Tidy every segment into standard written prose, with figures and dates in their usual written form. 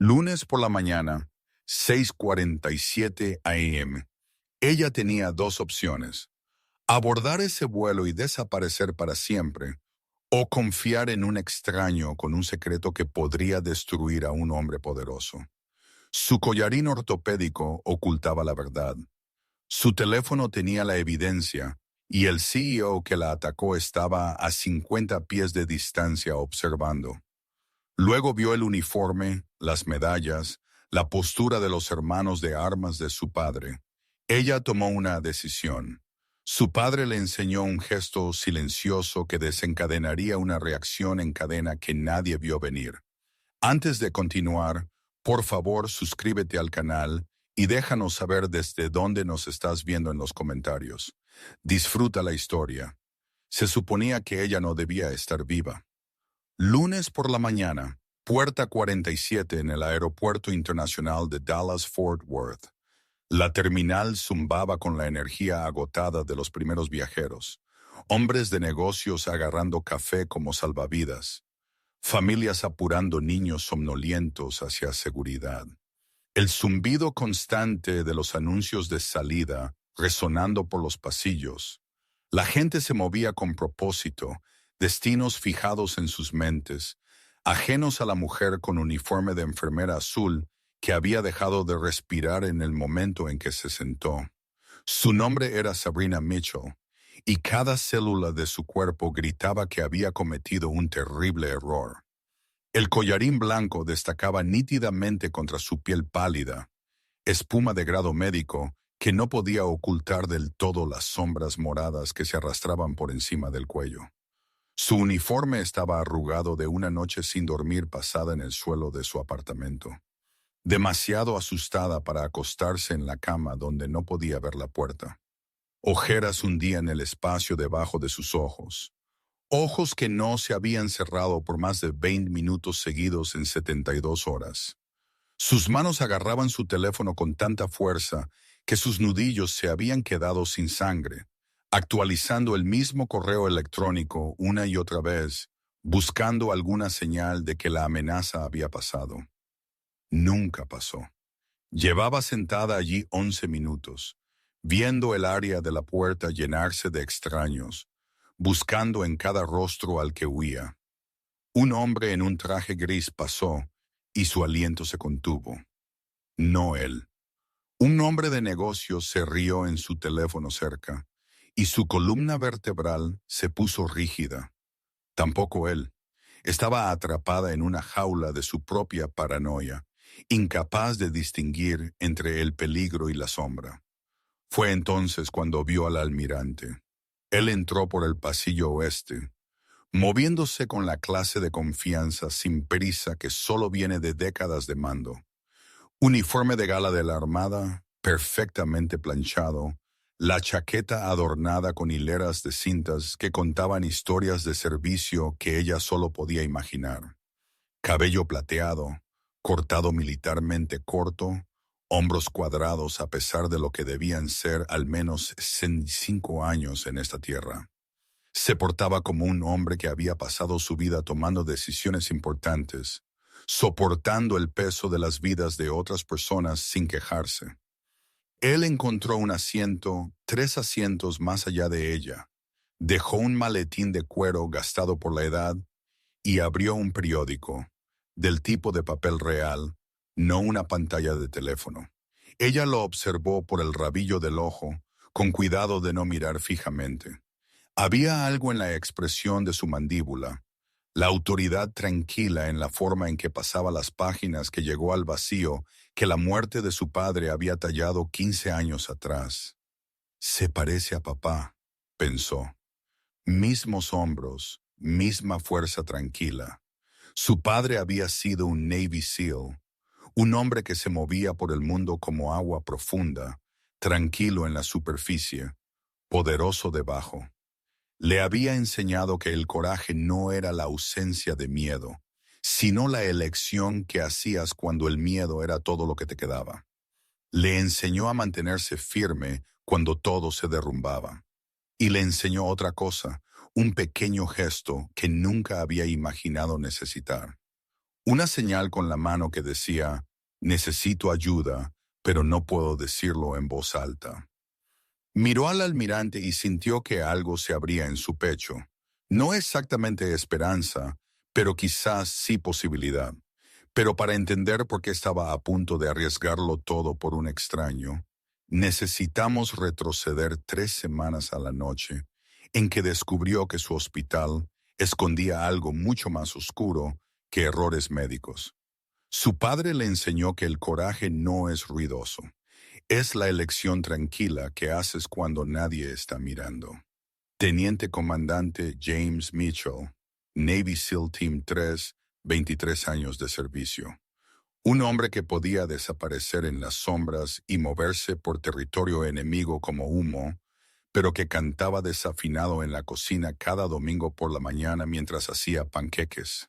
Lunes por la mañana, 6:47 a.m. Ella tenía dos opciones: abordar ese vuelo y desaparecer para siempre, o confiar en un extraño con un secreto que podría destruir a un hombre poderoso. Su collarín ortopédico ocultaba la verdad. Su teléfono tenía la evidencia, y el CEO que la atacó estaba a 50 pies de distancia observando. Luego vio el uniforme, las medallas, la postura de los hermanos de armas de su padre. Ella tomó una decisión. Su padre le enseñó un gesto silencioso que desencadenaría una reacción en cadena que nadie vio venir. Antes de continuar, por favor suscríbete al canal y déjanos saber desde dónde nos estás viendo en los comentarios. Disfruta la historia. Se suponía que ella no debía estar viva. Lunes por la mañana, puerta 47 en el Aeropuerto Internacional de Dallas-Fort Worth. La terminal zumbaba con la energía agotada de los primeros viajeros. Hombres de negocios agarrando café como salvavidas. Familias apurando niños somnolientos hacia seguridad. El zumbido constante de los anuncios de salida resonando por los pasillos. La gente se movía con propósito, destinos fijados en sus mentes, ajenos a la mujer con uniforme de enfermera azul que había dejado de respirar en el momento en que se sentó. Su nombre era Sabrina Mitchell, y cada célula de su cuerpo gritaba que había cometido un terrible error. El collarín blanco destacaba nítidamente contra su piel pálida, espuma de grado médico que no podía ocultar del todo las sombras moradas que se arrastraban por encima del cuello. Su uniforme estaba arrugado de una noche sin dormir pasada en el suelo de su apartamento. Demasiado asustada para acostarse en la cama donde no podía ver la puerta. Ojeras hundían el espacio debajo de sus ojos. Ojos que no se habían cerrado por más de 20 minutos seguidos en 72 horas. Sus manos agarraban su teléfono con tanta fuerza que sus nudillos se habían quedado sin sangre, actualizando el mismo correo electrónico una y otra vez, buscando alguna señal de que la amenaza había pasado. Nunca pasó. Llevaba sentada allí 11 minutos, viendo el área de la puerta llenarse de extraños, buscando en cada rostro al que huía. Un hombre en un traje gris pasó y su aliento se contuvo. No él. Un hombre de negocios se rió en su teléfono cerca y su columna vertebral se puso rígida. Tampoco él. Estaba atrapada en una jaula de su propia paranoia, incapaz de distinguir entre el peligro y la sombra. Fue entonces cuando vio al almirante. Él entró por el pasillo oeste, moviéndose con la clase de confianza sin prisa que solo viene de décadas de mando. Uniforme de gala de la Armada, perfectamente planchado, la chaqueta adornada con hileras de cintas que contaban historias de servicio que ella solo podía imaginar. Cabello plateado, cortado militarmente corto, hombros cuadrados a pesar de lo que debían ser al menos 65 años en esta tierra. Se portaba como un hombre que había pasado su vida tomando decisiones importantes, soportando el peso de las vidas de otras personas sin quejarse. Él encontró un asiento, 3 asientos más allá de ella, dejó un maletín de cuero gastado por la edad y abrió un periódico, del tipo de papel real, no una pantalla de teléfono. Ella lo observó por el rabillo del ojo, con cuidado de no mirar fijamente. Había algo en la expresión de su mandíbula, la autoridad tranquila en la forma en que pasaba las páginas que llegó al vacío que la muerte de su padre había tallado 15 años atrás. Se parece a papá, pensó. Mismos hombros, misma fuerza tranquila. Su padre había sido un Navy SEAL, un hombre que se movía por el mundo como agua profunda, tranquilo en la superficie, poderoso debajo. Le había enseñado que el coraje no era la ausencia de miedo, sino la elección que hacías cuando el miedo era todo lo que te quedaba. Le enseñó a mantenerse firme cuando todo se derrumbaba. Y le enseñó otra cosa, un pequeño gesto que nunca había imaginado necesitar. Una señal con la mano que decía, necesito ayuda, pero no puedo decirlo en voz alta. Miró al almirante y sintió que algo se abría en su pecho. No exactamente esperanza, pero quizás sí posibilidad. Pero para entender por qué estaba a punto de arriesgarlo todo por un extraño, necesitamos retroceder 3 semanas a la noche en que descubrió que su hospital escondía algo mucho más oscuro que errores médicos. Su padre le enseñó que el coraje no es ruidoso. Es la elección tranquila que haces cuando nadie está mirando. Teniente Comandante James Mitchell, Navy SEAL Team 3, 23 años de servicio. Un hombre que podía desaparecer en las sombras y moverse por territorio enemigo como humo, pero que cantaba desafinado en la cocina cada domingo por la mañana mientras hacía panqueques.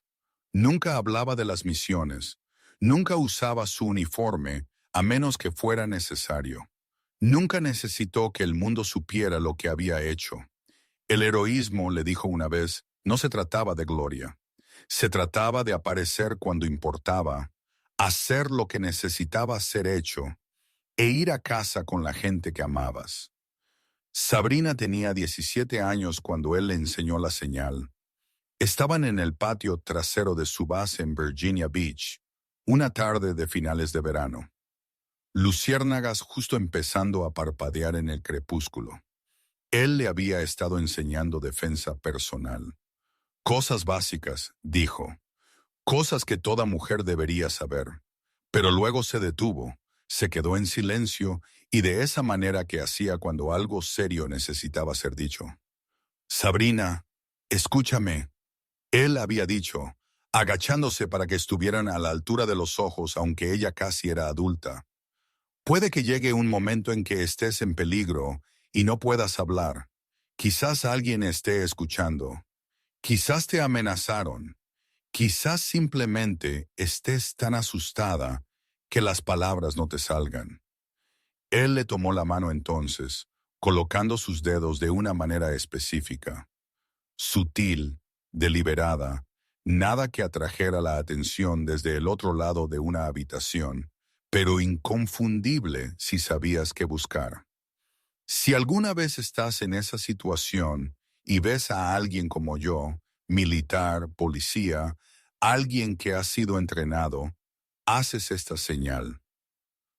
Nunca hablaba de las misiones, nunca usaba su uniforme a menos que fuera necesario. Nunca necesitó que el mundo supiera lo que había hecho. El heroísmo, le dijo una vez, no se trataba de gloria. Se trataba de aparecer cuando importaba, hacer lo que necesitaba ser hecho e ir a casa con la gente que amabas. Sabrina tenía 17 años cuando él le enseñó la señal. Estaban en el patio trasero de su base en Virginia Beach, una tarde de finales de verano. Luciérnagas justo empezando a parpadear en el crepúsculo. Él le había estado enseñando defensa personal. Cosas básicas, dijo. Cosas que toda mujer debería saber. Pero luego se detuvo, se quedó en silencio y de esa manera que hacía cuando algo serio necesitaba ser dicho. Sabrina, escúchame. Él había dicho, agachándose para que estuvieran a la altura de los ojos aunque ella casi era adulta. Puede que llegue un momento en que estés en peligro y no puedas hablar. Quizás alguien esté escuchando. Quizás te amenazaron. Quizás simplemente estés tan asustada que las palabras no te salgan. Él le tomó la mano entonces, colocando sus dedos de una manera específica. Sutil, deliberada, nada que atrajera la atención desde el otro lado de una habitación, pero inconfundible si sabías qué buscar. Si alguna vez estás en esa situación y ves a alguien como yo, militar, policía, alguien que ha sido entrenado, haces esta señal.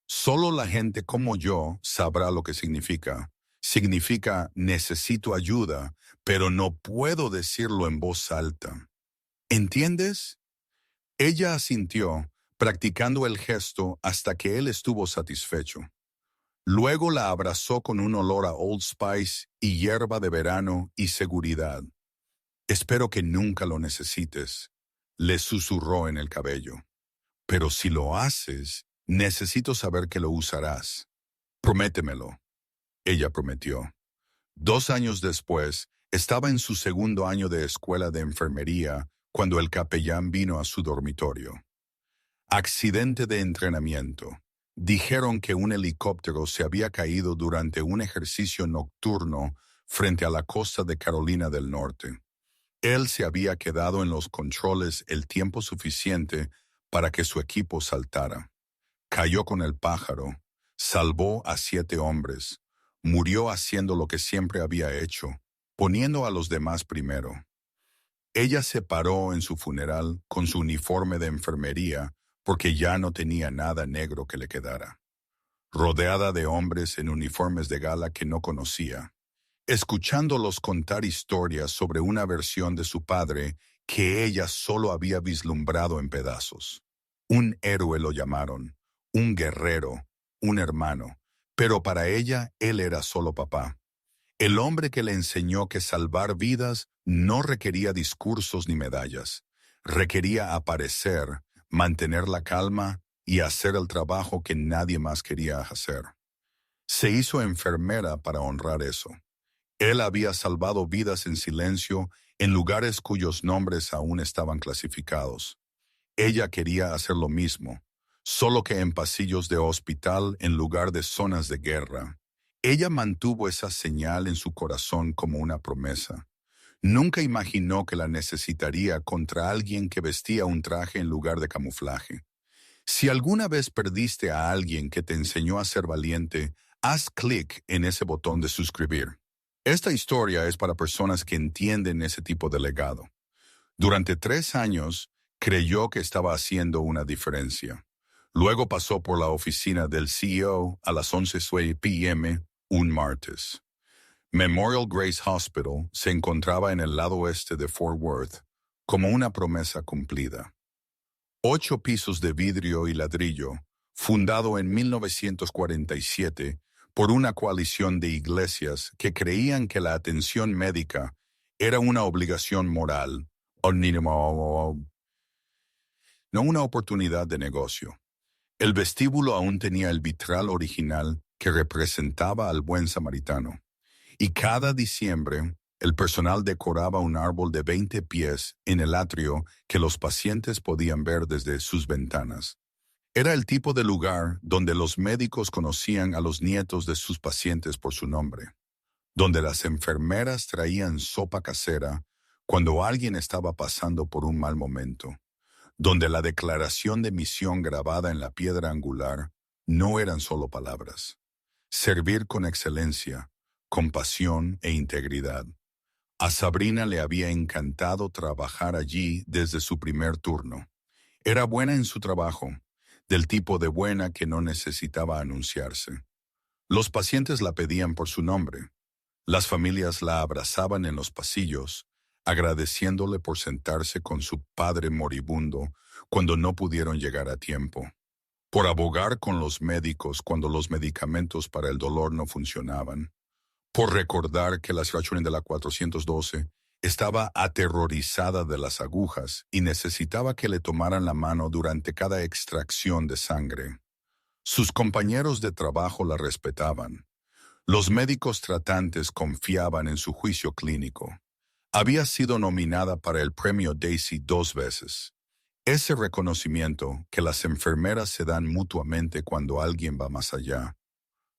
Solo la gente como yo sabrá lo que significa. Significa necesito ayuda, pero no puedo decirlo en voz alta. ¿Entiendes? Ella asintió, practicando el gesto hasta que él estuvo satisfecho. Luego la abrazó con un olor a Old Spice y hierba de verano y seguridad. Espero que nunca lo necesites, le susurró en el cabello. Pero si lo haces, necesito saber que lo usarás. Prométemelo. Ella prometió. 2 años después, estaba en su segundo año de escuela de enfermería cuando el capellán vino a su dormitorio. Accidente de entrenamiento. Dijeron que un helicóptero se había caído durante un ejercicio nocturno frente a la costa de Carolina del Norte. Él se había quedado en los controles el tiempo suficiente para que su equipo saltara. Cayó con el pájaro, salvó a 7 hombres, murió haciendo lo que siempre había hecho, poniendo a los demás primero. Ella se paró en su funeral con su uniforme de enfermería porque ya no tenía nada negro que le quedara. Rodeada de hombres en uniformes de gala que no conocía, escuchándolos contar historias sobre una versión de su padre que ella solo había vislumbrado en pedazos. Un héroe lo llamaron, un guerrero, un hermano, pero para ella él era solo papá. El hombre que le enseñó que salvar vidas no requería discursos ni medallas, requería aparecer, mantener la calma y hacer el trabajo que nadie más quería hacer. Se hizo enfermera para honrar eso. Él había salvado vidas en silencio en lugares cuyos nombres aún estaban clasificados. Ella quería hacer lo mismo, solo que en pasillos de hospital en lugar de zonas de guerra. Ella mantuvo esa señal en su corazón como una promesa. Nunca imaginó que la necesitaría contra alguien que vestía un traje en lugar de camuflaje. Si alguna vez perdiste a alguien que te enseñó a ser valiente, haz clic en ese botón de suscribir. Esta historia es para personas que entienden ese tipo de legado. Durante 3 años, creyó que estaba haciendo una diferencia. Luego pasó por la oficina del CEO a las 11 p.m. un martes. Memorial Grace Hospital se encontraba en el lado oeste de Fort Worth, como una promesa cumplida. 8 pisos de vidrio y ladrillo, fundado en 1947 por una coalición de iglesias que creían que la atención médica era una obligación moral, o no una oportunidad de negocio. El vestíbulo aún tenía el vitral original que representaba al buen samaritano. Y cada diciembre, el personal decoraba un árbol de 20 pies en el atrio que los pacientes podían ver desde sus ventanas. Era el tipo de lugar donde los médicos conocían a los nietos de sus pacientes por su nombre, donde las enfermeras traían sopa casera cuando alguien estaba pasando por un mal momento, donde la declaración de misión grabada en la piedra angular no eran solo palabras. Servir con excelencia, compasión e integridad. A Sabrina le había encantado trabajar allí desde su primer turno. Era buena en su trabajo, del tipo de buena que no necesitaba anunciarse. Los pacientes la pedían por su nombre. Las familias la abrazaban en los pasillos, agradeciéndole por sentarse con su padre moribundo cuando no pudieron llegar a tiempo, por abogar con los médicos cuando los medicamentos para el dolor no funcionaban, por recordar que la situación de la 412 estaba aterrorizada de las agujas y necesitaba que le tomaran la mano durante cada extracción de sangre. Sus compañeros de trabajo la respetaban. Los médicos tratantes confiaban en su juicio clínico. Había sido nominada para el premio Daisy 2 veces. Ese reconocimiento que las enfermeras se dan mutuamente cuando alguien va más allá.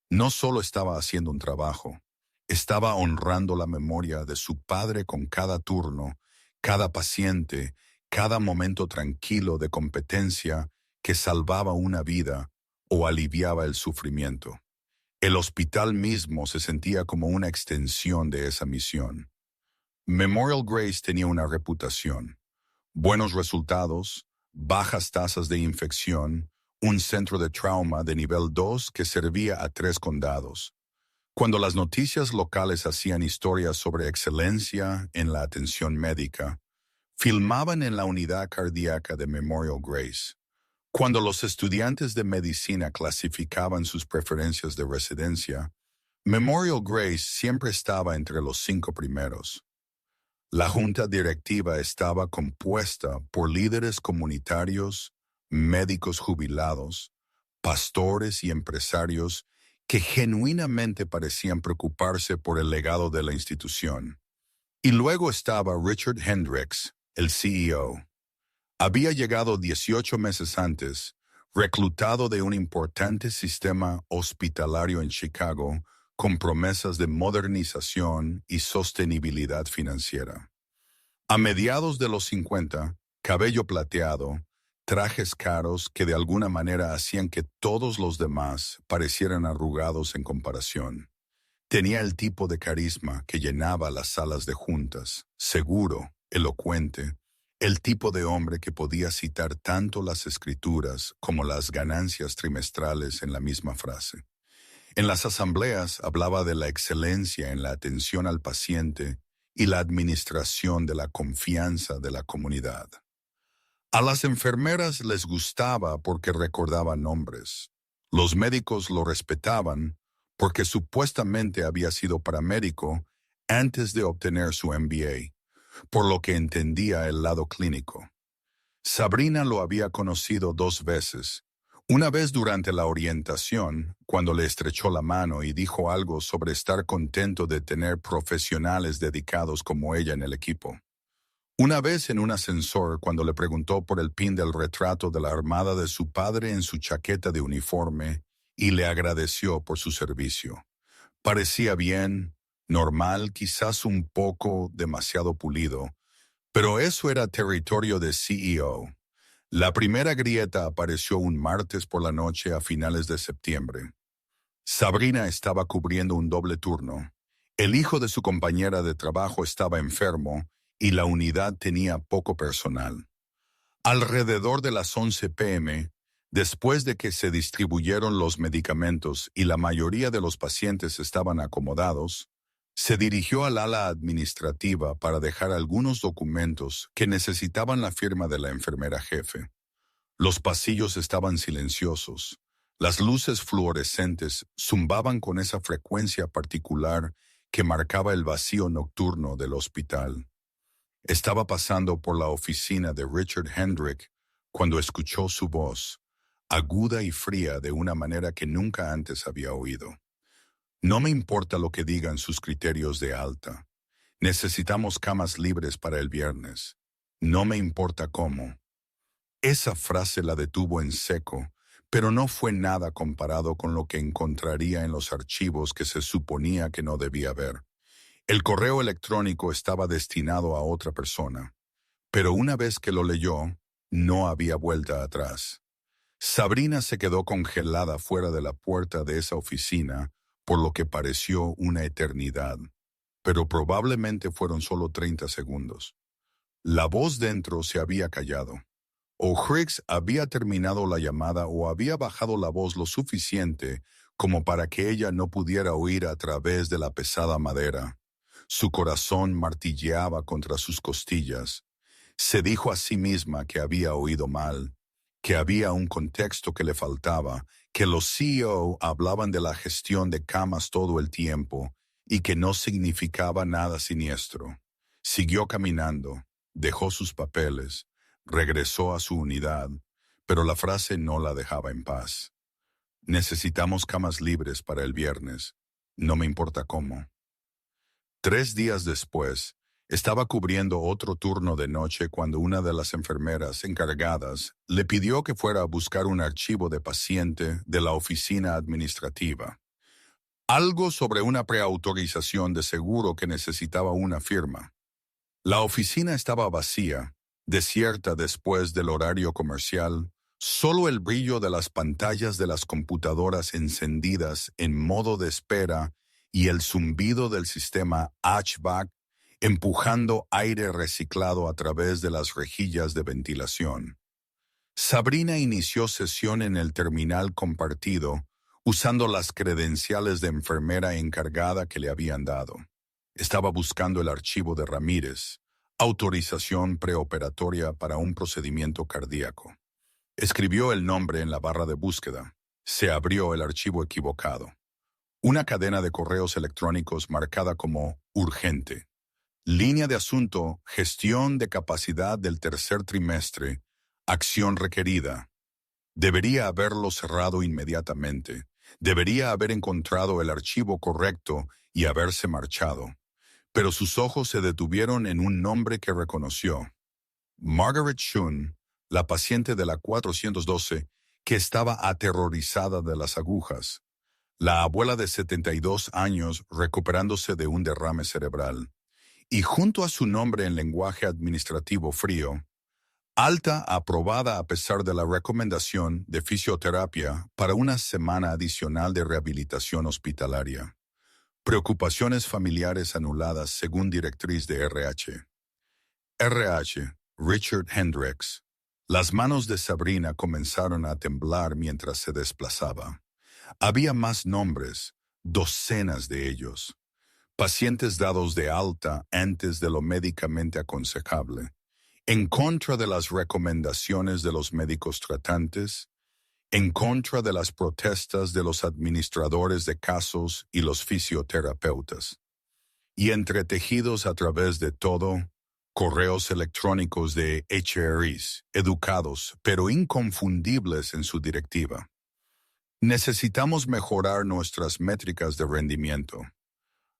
No solo estaba haciendo un trabajo, estaba honrando la memoria de su padre con cada turno, cada paciente, cada momento tranquilo de competencia que salvaba una vida o aliviaba el sufrimiento. El hospital mismo se sentía como una extensión de esa misión. Memorial Grace tenía una reputación, buenos resultados, bajas tasas de infección, un centro de trauma de nivel 2 que servía a 3 condados. Cuando las noticias locales hacían historias sobre excelencia en la atención médica, filmaban en la unidad cardíaca de Memorial Grace. Cuando los estudiantes de medicina clasificaban sus preferencias de residencia, Memorial Grace siempre estaba entre los 5 primeros. La junta directiva estaba compuesta por líderes comunitarios, médicos jubilados, pastores y empresarios que genuinamente parecían preocuparse por el legado de la institución. Y luego estaba Richard Hendricks, el CEO. Había llegado 18 meses antes, reclutado de un importante sistema hospitalario en Chicago, con promesas de modernización y sostenibilidad financiera. A mediados de los 50, cabello plateado, trajes caros que de alguna manera hacían que todos los demás parecieran arrugados en comparación. Tenía el tipo de carisma que llenaba las salas de juntas, seguro, elocuente, el tipo de hombre que podía citar tanto las escrituras como las ganancias trimestrales en la misma frase. En las asambleas hablaba de la excelencia en la atención al paciente y la administración de la confianza de la comunidad. A las enfermeras les gustaba porque recordaba nombres. Los médicos lo respetaban porque supuestamente había sido paramédico antes de obtener su MBA, por lo que entendía el lado clínico. Sabrina lo había conocido 2 veces. Una vez durante la orientación, cuando le estrechó la mano y dijo algo sobre estar contento de tener profesionales dedicados como ella en el equipo. Una vez en un ascensor cuando le preguntó por el pin del retrato de la armada de su padre en su chaqueta de uniforme y le agradeció por su servicio. Parecía bien, Normal, quizás un poco demasiado pulido, pero eso era territorio de CEO. La primera grieta apareció un martes por la noche a finales de septiembre. Sabrina estaba cubriendo un doble turno. El hijo de su compañera de trabajo estaba enfermo y la unidad tenía poco personal. Alrededor de las 11 p.m., después de que se distribuyeron los medicamentos y la mayoría de los pacientes estaban acomodados, se dirigió al ala administrativa para dejar algunos documentos que necesitaban la firma de la enfermera jefe. Los pasillos estaban silenciosos. Las luces fluorescentes zumbaban con esa frecuencia particular que marcaba el vacío nocturno del hospital. Estaba pasando por la oficina de Richard Hendrick cuando escuchó su voz, aguda y fría de una manera que nunca antes había oído. No me importa lo que digan sus criterios de alta. Necesitamos camas libres para el viernes. No me importa cómo. Esa frase la detuvo en seco, pero no fue nada comparado con lo que encontraría en los archivos que se suponía que no debía ver. El correo electrónico estaba destinado a otra persona, pero una vez que lo leyó, no había vuelta atrás. Sabrina se quedó congelada fuera de la puerta de esa oficina por lo que pareció una eternidad, pero probablemente fueron solo 30 segundos. La voz dentro se había callado. O Hicks había terminado la llamada o había bajado la voz lo suficiente como para que ella no pudiera oír a través de la pesada madera. Su corazón martilleaba contra sus costillas. Se dijo a sí misma que había oído mal, que había un contexto que le faltaba, que los CEO hablaban de la gestión de camas todo el tiempo y que no significaba nada siniestro. Siguió caminando, dejó sus papeles, regresó a su unidad, pero la frase no la dejaba en paz. Necesitamos camas libres para el viernes, no me importa cómo. 3 días después, estaba cubriendo otro turno de noche cuando una de las enfermeras encargadas le pidió que fuera a buscar un archivo de paciente de la oficina administrativa. Algo sobre una preautorización de seguro que necesitaba una firma. La oficina estaba vacía, desierta después del horario comercial, solo el brillo de las pantallas de las computadoras encendidas en modo de espera y el zumbido del sistema HVAC empujando aire reciclado a través de las rejillas de ventilación. Sabrina inició sesión en el terminal compartido, usando las credenciales de enfermera encargada que le habían dado. Estaba buscando el archivo de Ramírez, autorización preoperatoria para un procedimiento cardíaco. Escribió el nombre en la barra de búsqueda. Se abrió el archivo equivocado. Una cadena de correos electrónicos marcada como urgente. Línea de asunto, gestión de capacidad del tercer trimestre, acción requerida. Debería haberlo cerrado inmediatamente. Debería haber encontrado el archivo correcto y haberse marchado. Pero sus ojos se detuvieron en un nombre que reconoció. Margaret Shun, la paciente de la 412, que estaba aterrorizada de las agujas. La abuela de 72 años recuperándose de un derrame cerebral. Y junto a su nombre en lenguaje administrativo frío, alta aprobada a pesar de la recomendación de fisioterapia para una semana adicional de rehabilitación hospitalaria. Preocupaciones familiares anuladas según directriz de RH. RH, Richard Hendricks. Las manos de Sabrina comenzaron a temblar mientras se desplazaba. Había más nombres, docenas de ellos. Pacientes dados de alta antes de lo médicamente aconsejable, en contra de las recomendaciones de los médicos tratantes, en contra de las protestas de los administradores de casos y los fisioterapeutas, y entretejidos a través de todo, correos electrónicos de HRIs, educados pero inconfundibles en su directiva. Necesitamos mejorar nuestras métricas de rendimiento.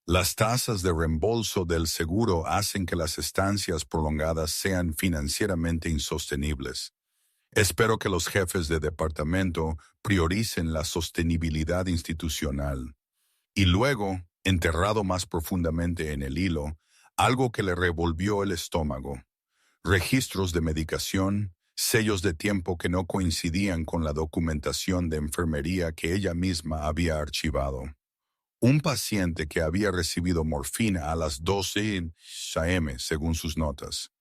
Las tasas de reembolso del seguro hacen que las estancias prolongadas sean financieramente insostenibles. Espero que los jefes de departamento prioricen la sostenibilidad institucional. Y luego, enterrado más profundamente en el hilo, algo que le revolvió el estómago. Registros de medicación, sellos de tiempo que no coincidían con la documentación de enfermería que ella misma había archivado. Un paciente que había recibido morfina a las 12 a.m., según sus notas.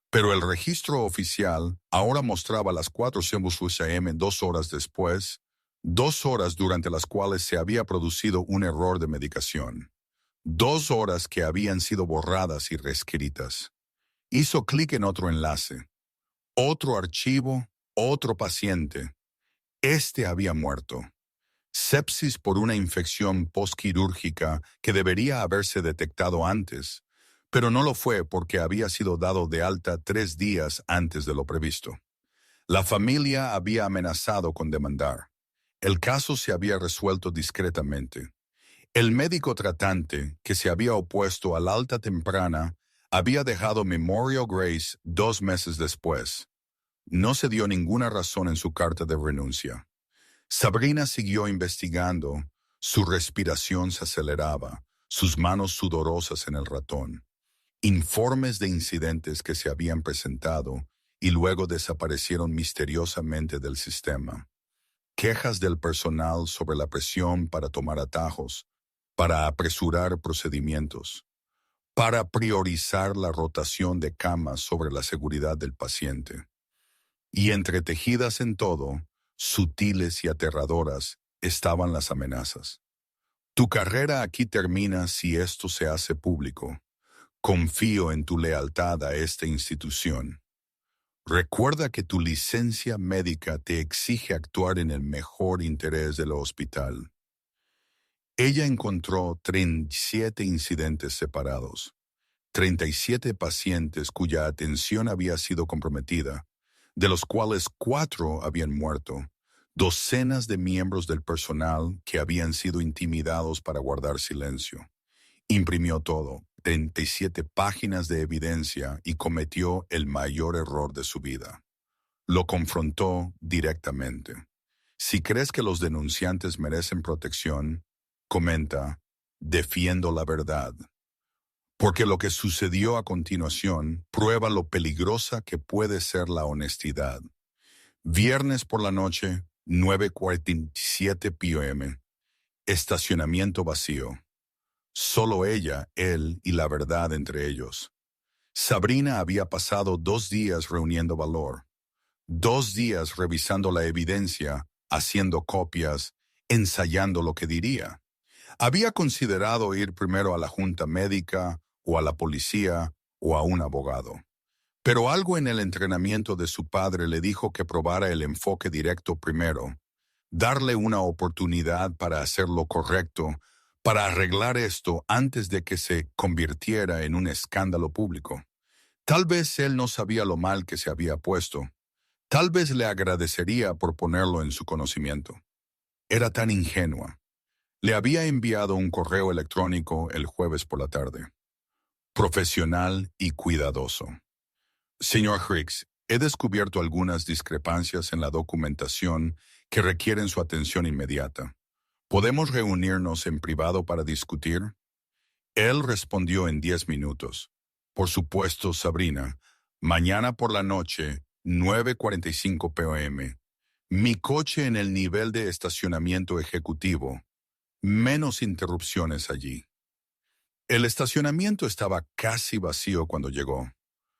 Pero el registro oficial ahora mostraba las 4 a.m. 2 horas después, 2 horas durante las cuales se había producido un error de medicación. 2 horas que habían sido borradas y reescritas. Hizo clic en otro enlace. Otro archivo, otro paciente. Este había muerto. Sepsis por una infección postquirúrgica que debería haberse detectado antes, pero no lo fue porque había sido dado de alta 3 días antes de lo previsto. La familia había amenazado con demandar. El caso se había resuelto discretamente. El médico tratante, que se había opuesto al alta temprana, había dejado Memorial Grace 2 meses después. No se dio ninguna razón en su carta de renuncia. Sabrina siguió investigando. Su respiración se aceleraba, sus manos sudorosas en el ratón. Informes de incidentes que se habían presentado y luego desaparecieron misteriosamente del sistema. Quejas del personal sobre la presión para tomar atajos, para apresurar procedimientos, para priorizar la rotación de camas sobre la seguridad del paciente. Y entretejidas en todo, sutiles y aterradoras, estaban las amenazas. Tu carrera aquí termina si esto se hace público. Confío en tu lealtad a esta institución. Recuerda que tu licencia médica te exige actuar en el mejor interés del hospital. Ella encontró 37 incidentes separados, 37 pacientes cuya atención había sido comprometida, de los cuales 4 habían muerto, docenas de miembros del personal que habían sido intimidados para guardar silencio. Imprimió todo, 37 páginas de evidencia y cometió el mayor error de su vida. Lo confrontó directamente. Si crees que los denunciantes merecen protección, comenta, defiendo la verdad. Porque lo que sucedió a continuación prueba lo peligrosa que puede ser la honestidad. Viernes por la noche, 9:47 p.m. Estacionamiento vacío. Solo ella, él y la verdad entre ellos. Sabrina había pasado 2 días reuniendo valor. 2 días revisando la evidencia, haciendo copias, ensayando lo que diría. Había considerado ir primero a la junta médica, o a la policía, o a un abogado. Pero algo en el entrenamiento de su padre le dijo que probara el enfoque directo primero, darle una oportunidad para hacer lo correcto, para arreglar esto antes de que se convirtiera en un escándalo público. Tal vez él no sabía lo mal que se había puesto. Tal vez le agradecería por ponerlo en su conocimiento. Era tan ingenua. Le había enviado un correo electrónico el jueves por la tarde. Profesional y cuidadoso. Señor Hicks, he descubierto algunas discrepancias en la documentación que requieren su atención inmediata. ¿Podemos reunirnos en privado para discutir? Él respondió en 10 minutos. Por supuesto, Sabrina. Mañana por la noche, 9:45 p.m. Mi coche en el nivel de estacionamiento ejecutivo. Menos interrupciones allí. El estacionamiento estaba casi vacío cuando llegó.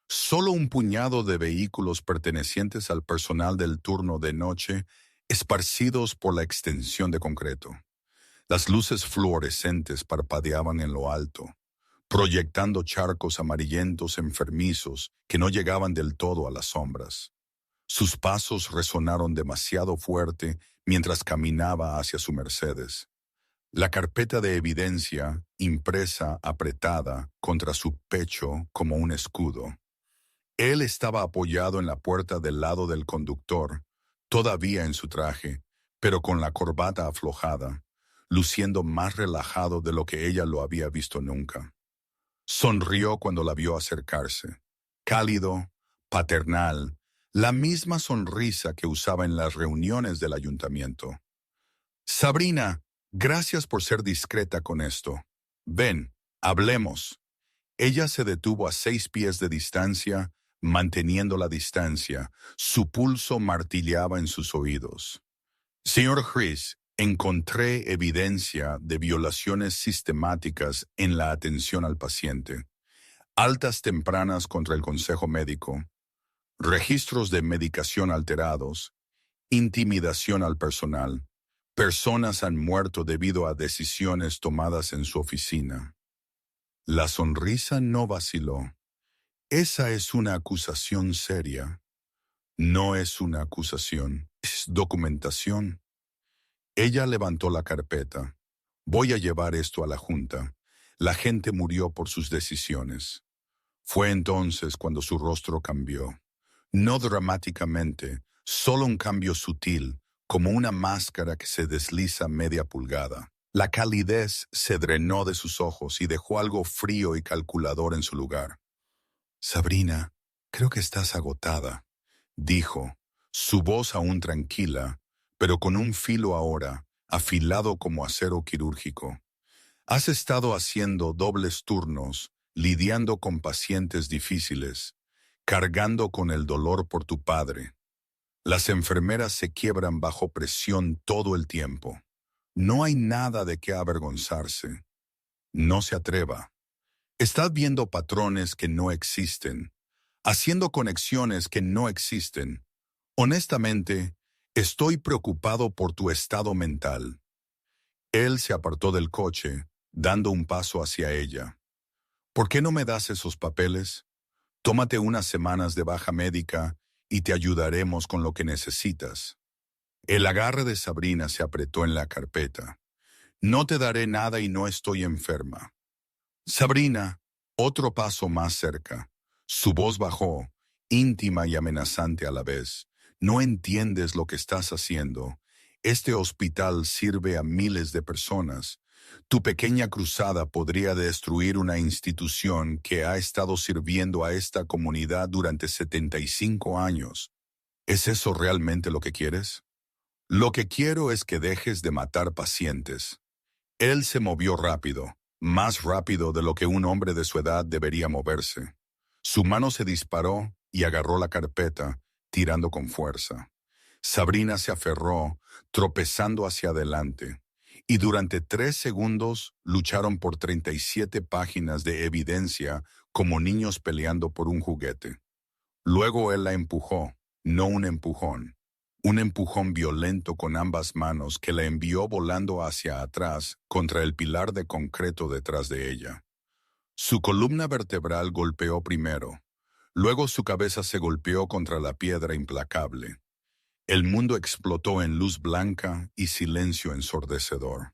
Solo un puñado de vehículos pertenecientes al personal del turno de noche esparcidos por la extensión de concreto. Las luces fluorescentes parpadeaban en lo alto, proyectando charcos amarillentos enfermizos que no llegaban del todo a las sombras. Sus pasos resonaron demasiado fuerte mientras caminaba hacia su Mercedes. La carpeta de evidencia, impresa apretada contra su pecho como un escudo. Él estaba apoyado en la puerta del lado del conductor, todavía en su traje, pero con la corbata aflojada, luciendo más relajado de lo que ella lo había visto nunca. Sonrió cuando la vio acercarse. Cálido, paternal, la misma sonrisa que usaba en las reuniones del ayuntamiento. Sabrina, gracias por ser discreta con esto. Ven, hablemos. Ella se detuvo a 6 pies de distancia, manteniendo la distancia. Su pulso martilleaba en sus oídos. Señor Chris, encontré evidencia de violaciones sistemáticas en la atención al paciente. Altas tempranas contra el consejo médico, registros de medicación alterados, intimidación al personal. Personas han muerto debido a decisiones tomadas en su oficina. La sonrisa no vaciló. Esa es una acusación seria. No es una acusación, es documentación. Ella levantó la carpeta. Voy a llevar esto a la junta. La gente murió por sus decisiones. Fue entonces cuando su rostro cambió. No dramáticamente, solo un cambio sutil, como una máscara que se desliza media pulgada. La calidez se drenó de sus ojos y dejó algo frío y calculador en su lugar. Sabrina, creo que estás agotada, dijo, su voz aún tranquila, pero con un filo ahora, afilado como acero quirúrgico. Has estado haciendo dobles turnos, lidiando con pacientes difíciles, cargando con el dolor por tu padre. Las enfermeras se quiebran bajo presión todo el tiempo. No hay nada de qué avergonzarse. No se atreva. Estás viendo patrones que no existen, haciendo conexiones que no existen. Honestamente, estoy preocupado por tu estado mental. Él se apartó del coche, dando un paso hacia ella. ¿Por qué no me das esos papeles? Tómate unas semanas de baja médica y te ayudaremos con lo que necesitas. El agarre de Sabrina se apretó en la carpeta. No te daré nada y no estoy enferma. Sabrina, otro paso más cerca. Su voz bajó, íntima y amenazante a la vez. No entiendes lo que estás haciendo. Este hospital sirve a miles de personas. Tu pequeña cruzada podría destruir una institución que ha estado sirviendo a esta comunidad durante 75 años. ¿Es eso realmente lo que quieres? Lo que quiero es que dejes de matar pacientes. Él se movió rápido, más rápido de lo que un hombre de su edad debería moverse. Su mano se disparó y agarró la carpeta, tirando con fuerza. Sabrina se aferró, tropezando hacia adelante, y durante 3 segundos lucharon por 37 páginas de evidencia como niños peleando por un juguete. Luego él la empujó, no un empujón violento con ambas manos que la envió volando hacia atrás contra el pilar de concreto detrás de ella. Su columna vertebral golpeó primero, luego su cabeza se golpeó contra la piedra implacable. El mundo explotó en luz blanca y silencio ensordecedor.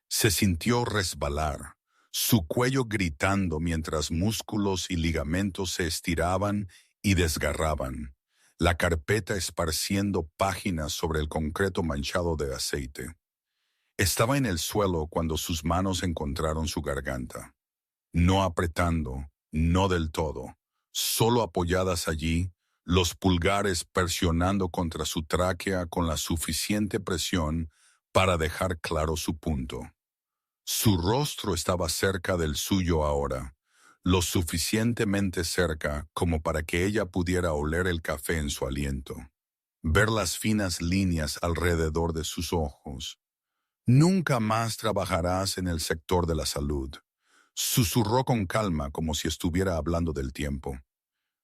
Se sintió resbalar, su cuello gritando mientras músculos y ligamentos se estiraban y desgarraban, la carpeta esparciendo páginas sobre el concreto manchado de aceite. Estaba en el suelo cuando sus manos encontraron su garganta. No apretando, no del todo, solo apoyadas allí, los pulgares presionando contra su tráquea con la suficiente presión para dejar claro su punto. Su rostro estaba cerca del suyo ahora, lo suficientemente cerca como para que ella pudiera oler el café en su aliento, ver las finas líneas alrededor de sus ojos. Nunca más trabajarás en el sector de la salud. Susurró con calma como si estuviera hablando del tiempo.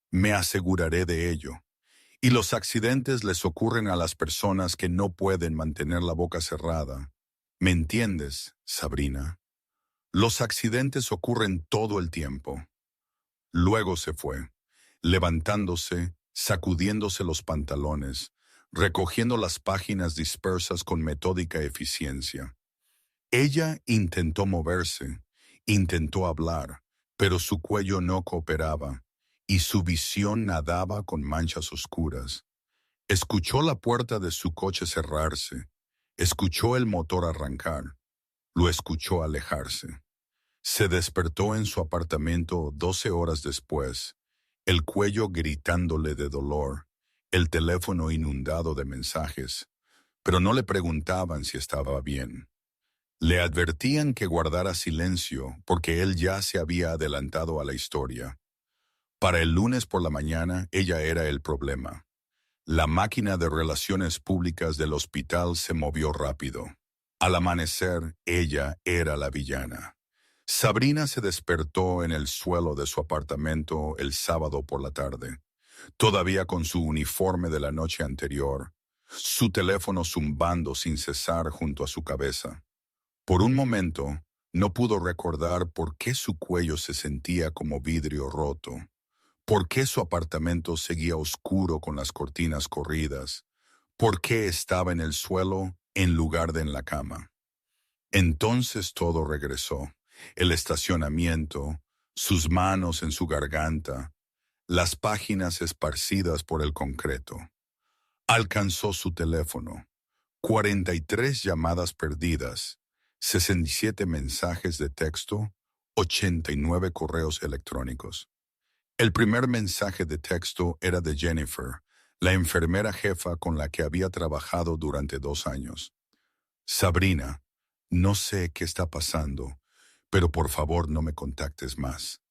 Me aseguraré de ello. Y los accidentes les ocurren a las personas que no pueden mantener la boca cerrada. ¿Me entiendes, Sabrina? Los accidentes ocurren todo el tiempo. Luego se fue, levantándose, sacudiéndose los pantalones, recogiendo las páginas dispersas con metódica eficiencia. Ella intentó moverse, intentó hablar, pero su cuello no cooperaba, y su visión nadaba con manchas oscuras. Escuchó la puerta de su coche cerrarse, escuchó el motor arrancar, lo escuchó alejarse. Se despertó en su apartamento 12 horas después, el cuello gritándole de dolor, el teléfono inundado de mensajes, pero no le preguntaban si estaba bien. Le advertían que guardara silencio porque él ya se había adelantado a la historia. Para el lunes por la mañana, ella era el problema. La máquina de relaciones públicas del hospital se movió rápido. Al amanecer, ella era la villana. Sabrina se despertó en el suelo de su apartamento el sábado por la tarde, todavía con su uniforme de la noche anterior, su teléfono zumbando sin cesar junto a su cabeza. Por un momento, no pudo recordar por qué su cuello se sentía como vidrio roto. ¿Por qué su apartamento seguía oscuro con las cortinas corridas? ¿Por qué estaba en el suelo en lugar de en la cama? Entonces todo regresó. El estacionamiento, sus manos en su garganta, las páginas esparcidas por el concreto. Alcanzó su teléfono. 43 llamadas perdidas, 67 mensajes de texto, 89 correos electrónicos. El primer mensaje de texto era de Jennifer, la enfermera jefa con la que había trabajado durante 2 años. Sabrina, no sé qué está pasando, pero por favor no me contactes más.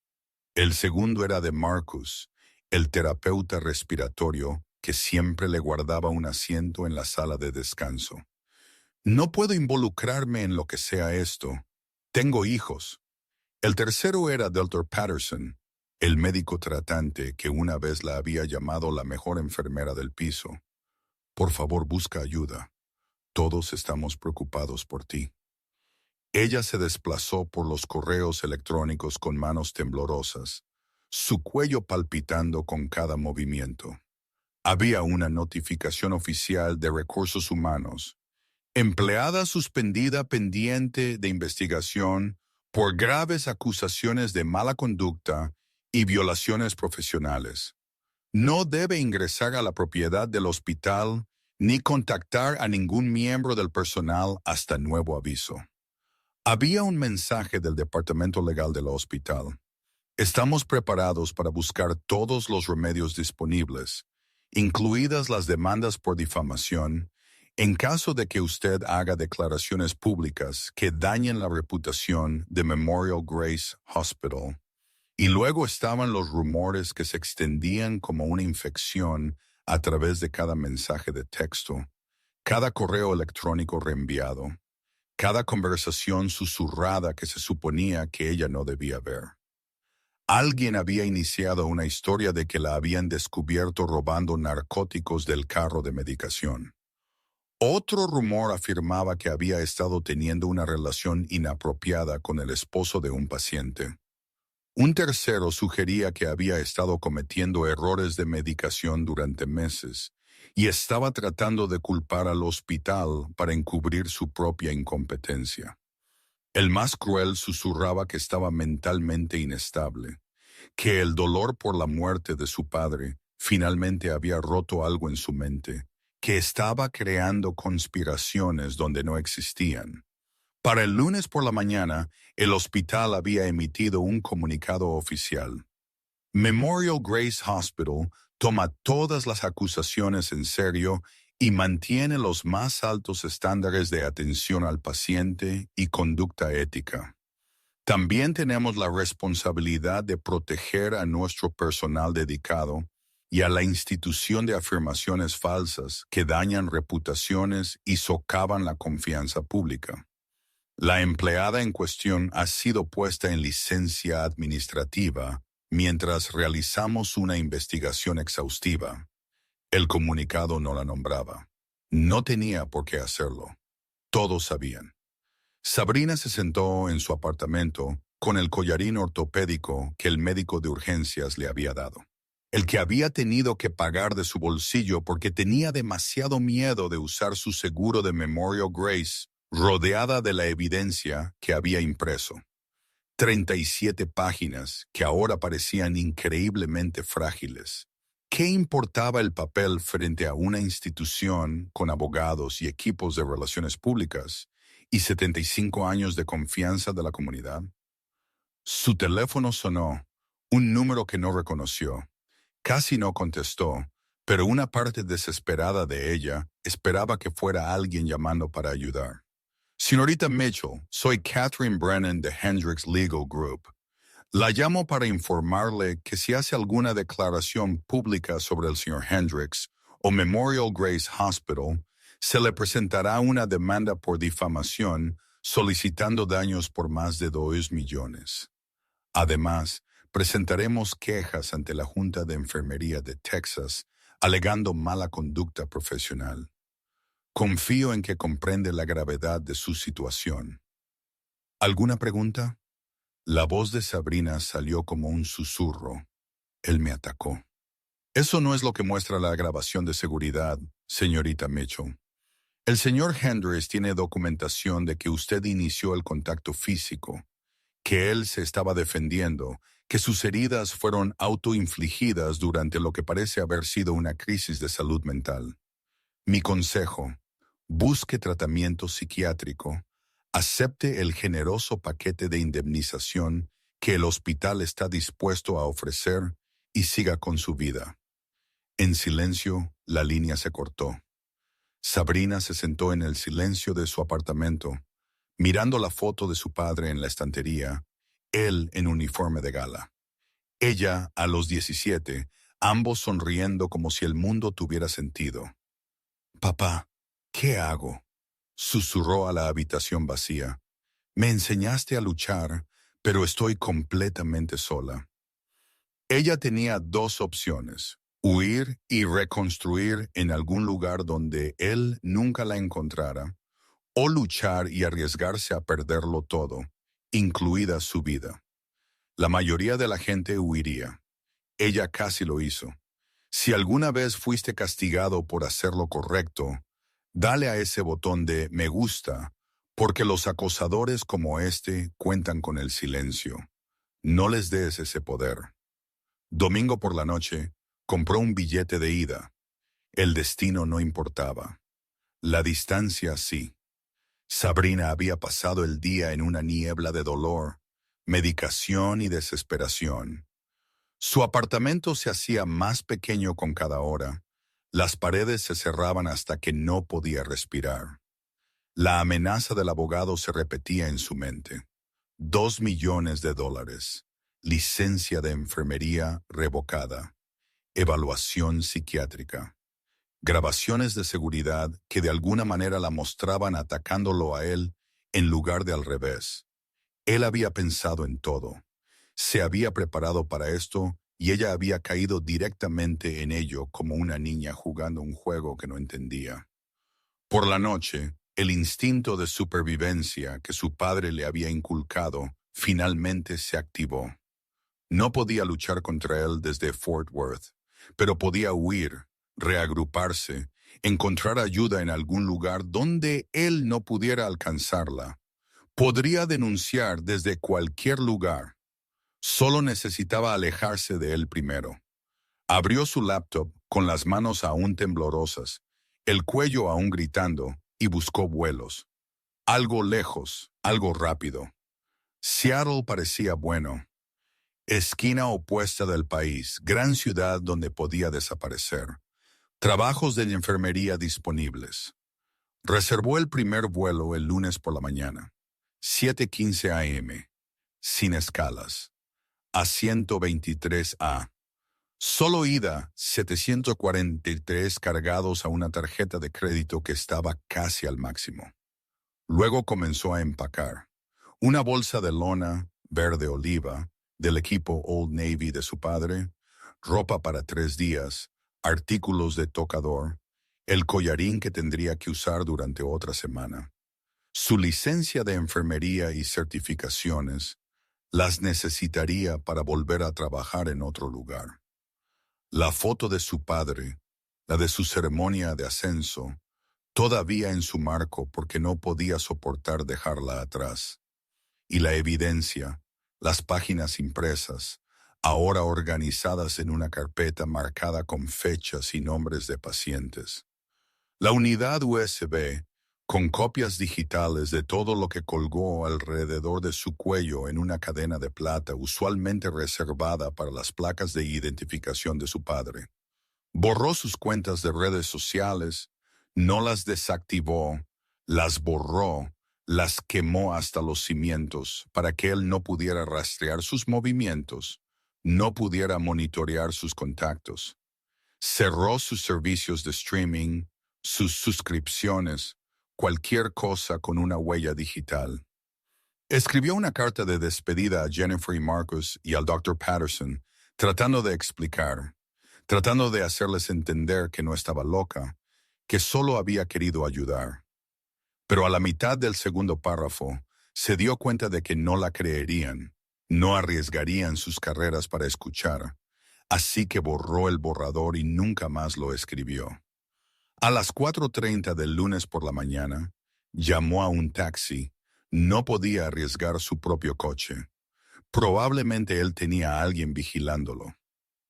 El segundo era de Marcus, el terapeuta respiratorio que siempre le guardaba un asiento en la sala de descanso. No puedo involucrarme en lo que sea esto. Tengo hijos. El tercero era Dr. Patterson, el médico tratante que una vez la había llamado la mejor enfermera del piso. Por favor, busca ayuda. Todos estamos preocupados por ti. Ella se desplazó por los correos electrónicos con manos temblorosas, su cuello palpitando con cada movimiento. Había una notificación oficial de Recursos Humanos. Empleada suspendida pendiente de investigación por graves acusaciones de mala conducta y violaciones profesionales. No debe ingresar a la propiedad del hospital ni contactar a ningún miembro del personal hasta nuevo aviso. Había un mensaje del departamento legal del hospital. Estamos preparados para buscar todos los remedios disponibles, incluidas las demandas por difamación, en caso de que usted haga declaraciones públicas que dañen la reputación de Memorial Grace Hospital. Y luego estaban los rumores que se extendían como una infección a través de cada mensaje de texto, cada correo electrónico reenviado, cada conversación susurrada que se suponía que ella no debía ver. Alguien había iniciado una historia de que la habían descubierto robando narcóticos del carro de medicación. Otro rumor afirmaba que había estado teniendo una relación inapropiada con el esposo de un paciente. Un tercero sugería que había estado cometiendo errores de medicación durante meses y estaba tratando de culpar al hospital para encubrir su propia incompetencia. El más cruel susurraba que estaba mentalmente inestable, que el dolor por la muerte de su padre finalmente había roto algo en su mente, que estaba creando conspiraciones donde no existían. Para el lunes por la mañana, el hospital había emitido un comunicado oficial. Memorial Grace Hospital toma todas las acusaciones en serio y mantiene los más altos estándares de atención al paciente y conducta ética. También tenemos la responsabilidad de proteger a nuestro personal dedicado y a la institución de afirmaciones falsas que dañan reputaciones y socavan la confianza pública. La empleada en cuestión ha sido puesta en licencia administrativa mientras realizamos una investigación exhaustiva. El comunicado no la nombraba. No tenía por qué hacerlo. Todos sabían. Sabrina se sentó en su apartamento con el collarín ortopédico que el médico de urgencias le había dado. El que había tenido que pagar de su bolsillo porque tenía demasiado miedo de usar su seguro de Memorial Grace, rodeada de la evidencia que había impreso. 37 páginas que ahora parecían increíblemente frágiles. ¿Qué importaba el papel frente a una institución con abogados y equipos de relaciones públicas y 75 años de confianza de la comunidad? Su teléfono sonó, un número que no reconoció. Casi no contestó, pero una parte desesperada de ella esperaba que fuera alguien llamando para ayudar. Señorita Mitchell, soy Catherine Brennan de Hendricks Legal Group. La llamo para informarle que si hace alguna declaración pública sobre el señor Hendricks o Memorial Grace Hospital, se le presentará una demanda por difamación solicitando daños por más de 2 millones. Además, presentaremos quejas ante la Junta de Enfermería de Texas alegando mala conducta profesional. Confío en que comprende la gravedad de su situación. ¿Alguna pregunta? La voz de Sabrina salió como un susurro. Él me atacó. Eso no es lo que muestra la grabación de seguridad, señorita Mitchell. El señor Hendricks tiene documentación de que usted inició el contacto físico, que él se estaba defendiendo, que sus heridas fueron autoinfligidas durante lo que parece haber sido una crisis de salud mental. Mi consejo: busque tratamiento psiquiátrico, acepte el generoso paquete de indemnización que el hospital está dispuesto a ofrecer y siga con su vida. En silencio, la línea se cortó. Sabrina se sentó en el silencio de su apartamento, mirando la foto de su padre en la estantería, él en uniforme de gala. Ella a los 17, ambos sonriendo como si el mundo tuviera sentido. «Papá, ¿qué hago?», susurró a la habitación vacía. «Me enseñaste a luchar, pero estoy completamente sola». Ella tenía 2 opciones: huir y reconstruir en algún lugar donde él nunca la encontrara, o luchar y arriesgarse a perderlo todo, incluida su vida. La mayoría de la gente huiría. Ella casi lo hizo. Si alguna vez fuiste castigado por hacer lo correcto, dale a ese botón de me gusta, porque los acosadores como este cuentan con el silencio. No les des ese poder. Domingo por la noche, compró un billete de ida. El destino no importaba. La distancia sí. Sabrina había pasado el día en una niebla de dolor, medicación y desesperación. Su apartamento se hacía más pequeño con cada hora. Las paredes se cerraban hasta que no podía respirar. La amenaza del abogado se repetía en su mente. $2 millones, licencia de enfermería revocada, evaluación psiquiátrica, grabaciones de seguridad que de alguna manera la mostraban atacándolo a él en lugar de al revés. Él había pensado en todo. Se había preparado para esto y ella había caído directamente en ello como una niña jugando un juego que no entendía. Por la noche, el instinto de supervivencia que su padre le había inculcado finalmente se activó. No podía luchar contra él desde Fort Worth, pero podía huir, reagruparse, encontrar ayuda en algún lugar donde él no pudiera alcanzarla. Podría denunciar desde cualquier lugar. Solo necesitaba alejarse de él primero. Abrió su laptop con las manos aún temblorosas, el cuello aún gritando, y buscó vuelos. Algo lejos, algo rápido. Seattle parecía bueno. Esquina opuesta del país, gran ciudad donde podía desaparecer. Trabajos de enfermería disponibles. Reservó el primer vuelo el lunes por la mañana, 7:15 a.m., sin escalas, a 123A. Solo ida, 743 cargados a una tarjeta de crédito que estaba casi al máximo. Luego comenzó a empacar. Una bolsa de lona, verde oliva, del equipo Old Navy de su padre, ropa para 3 días, artículos de tocador, el collarín que tendría que usar durante otra semana. Su licencia de enfermería y certificaciones las necesitaría para volver a trabajar en otro lugar. La foto de su padre, la de su ceremonia de ascenso, todavía en su marco porque no podía soportar dejarla atrás. Y la evidencia, las páginas impresas, ahora organizadas en una carpeta marcada con fechas y nombres de pacientes. La unidad USB, con copias digitales de todo lo que colgó alrededor de su cuello en una cadena de plata usualmente reservada para las placas de identificación de su padre. Borró sus cuentas de redes sociales, no las desactivó, las borró, Las quemó hasta los cimientos para que él no pudiera rastrear sus movimientos, no pudiera monitorear sus contactos. Cerró sus servicios de streaming, sus suscripciones, cualquier cosa con una huella digital. Escribió una carta de despedida a Jennifer y Marcus y al Dr. Patterson, tratando de explicar, tratando de hacerles entender que no estaba loca, que solo había querido ayudar. Pero a la mitad del segundo párrafo, se dio cuenta de que no la creerían, no arriesgarían sus carreras para escuchar, así que borró el borrador y nunca más lo escribió. A las 4:30 del lunes por la mañana, llamó a un taxi. No podía arriesgar su propio coche. Probablemente él tenía a alguien vigilándolo.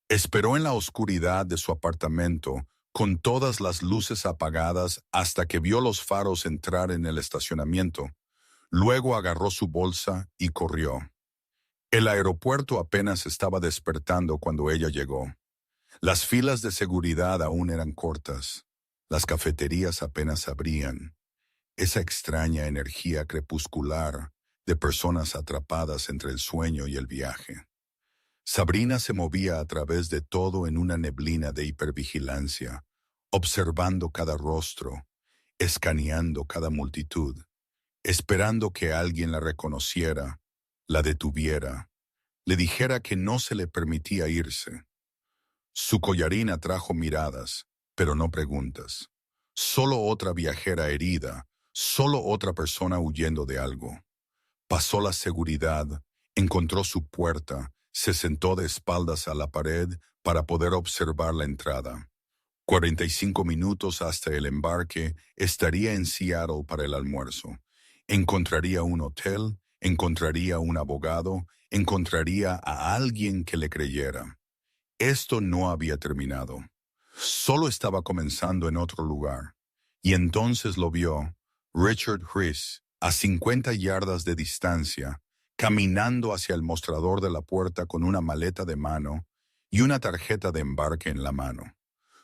Esperó en la oscuridad de su apartamento, con todas las luces apagadas, hasta que vio los faros entrar en el estacionamiento. Luego agarró su bolsa y corrió. El aeropuerto apenas estaba despertando cuando ella llegó. Las filas de seguridad aún eran cortas. Las cafeterías apenas abrían. Esa extraña energía crepuscular de personas atrapadas entre el sueño y el viaje. Sabrina se movía a través de todo en una neblina de hipervigilancia, observando cada rostro, escaneando cada multitud, esperando que alguien la reconociera, la detuviera, le dijera que no se le permitía irse. Su collarín atrajo miradas, pero no preguntas. Solo otra viajera herida, solo otra persona huyendo de algo. Pasó la seguridad, encontró su puerta, se sentó de espaldas a la pared para poder observar la entrada. 45 minutos hasta el embarque, estaría en Seattle para el almuerzo. Encontraría un hotel, encontraría un abogado, encontraría a alguien que le creyera. Esto no había terminado. Solo estaba comenzando en otro lugar. Y entonces lo vio, Richard Chris, a 50 yardas de distancia, caminando hacia el mostrador de la puerta con una maleta de mano y una tarjeta de embarque en la mano.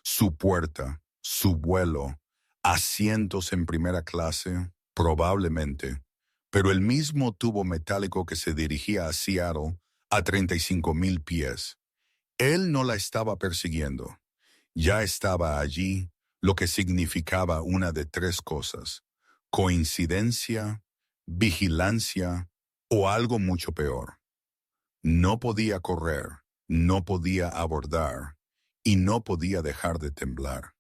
Su puerta, su vuelo, asientos en primera clase, probablemente, pero el mismo tubo metálico que se dirigía a Seattle a 35,000 pies. Él no la estaba persiguiendo. Ya estaba allí, lo que significaba una de tres cosas: coincidencia, vigilancia o algo mucho peor. No podía correr, no podía abordar y no podía dejar de temblar.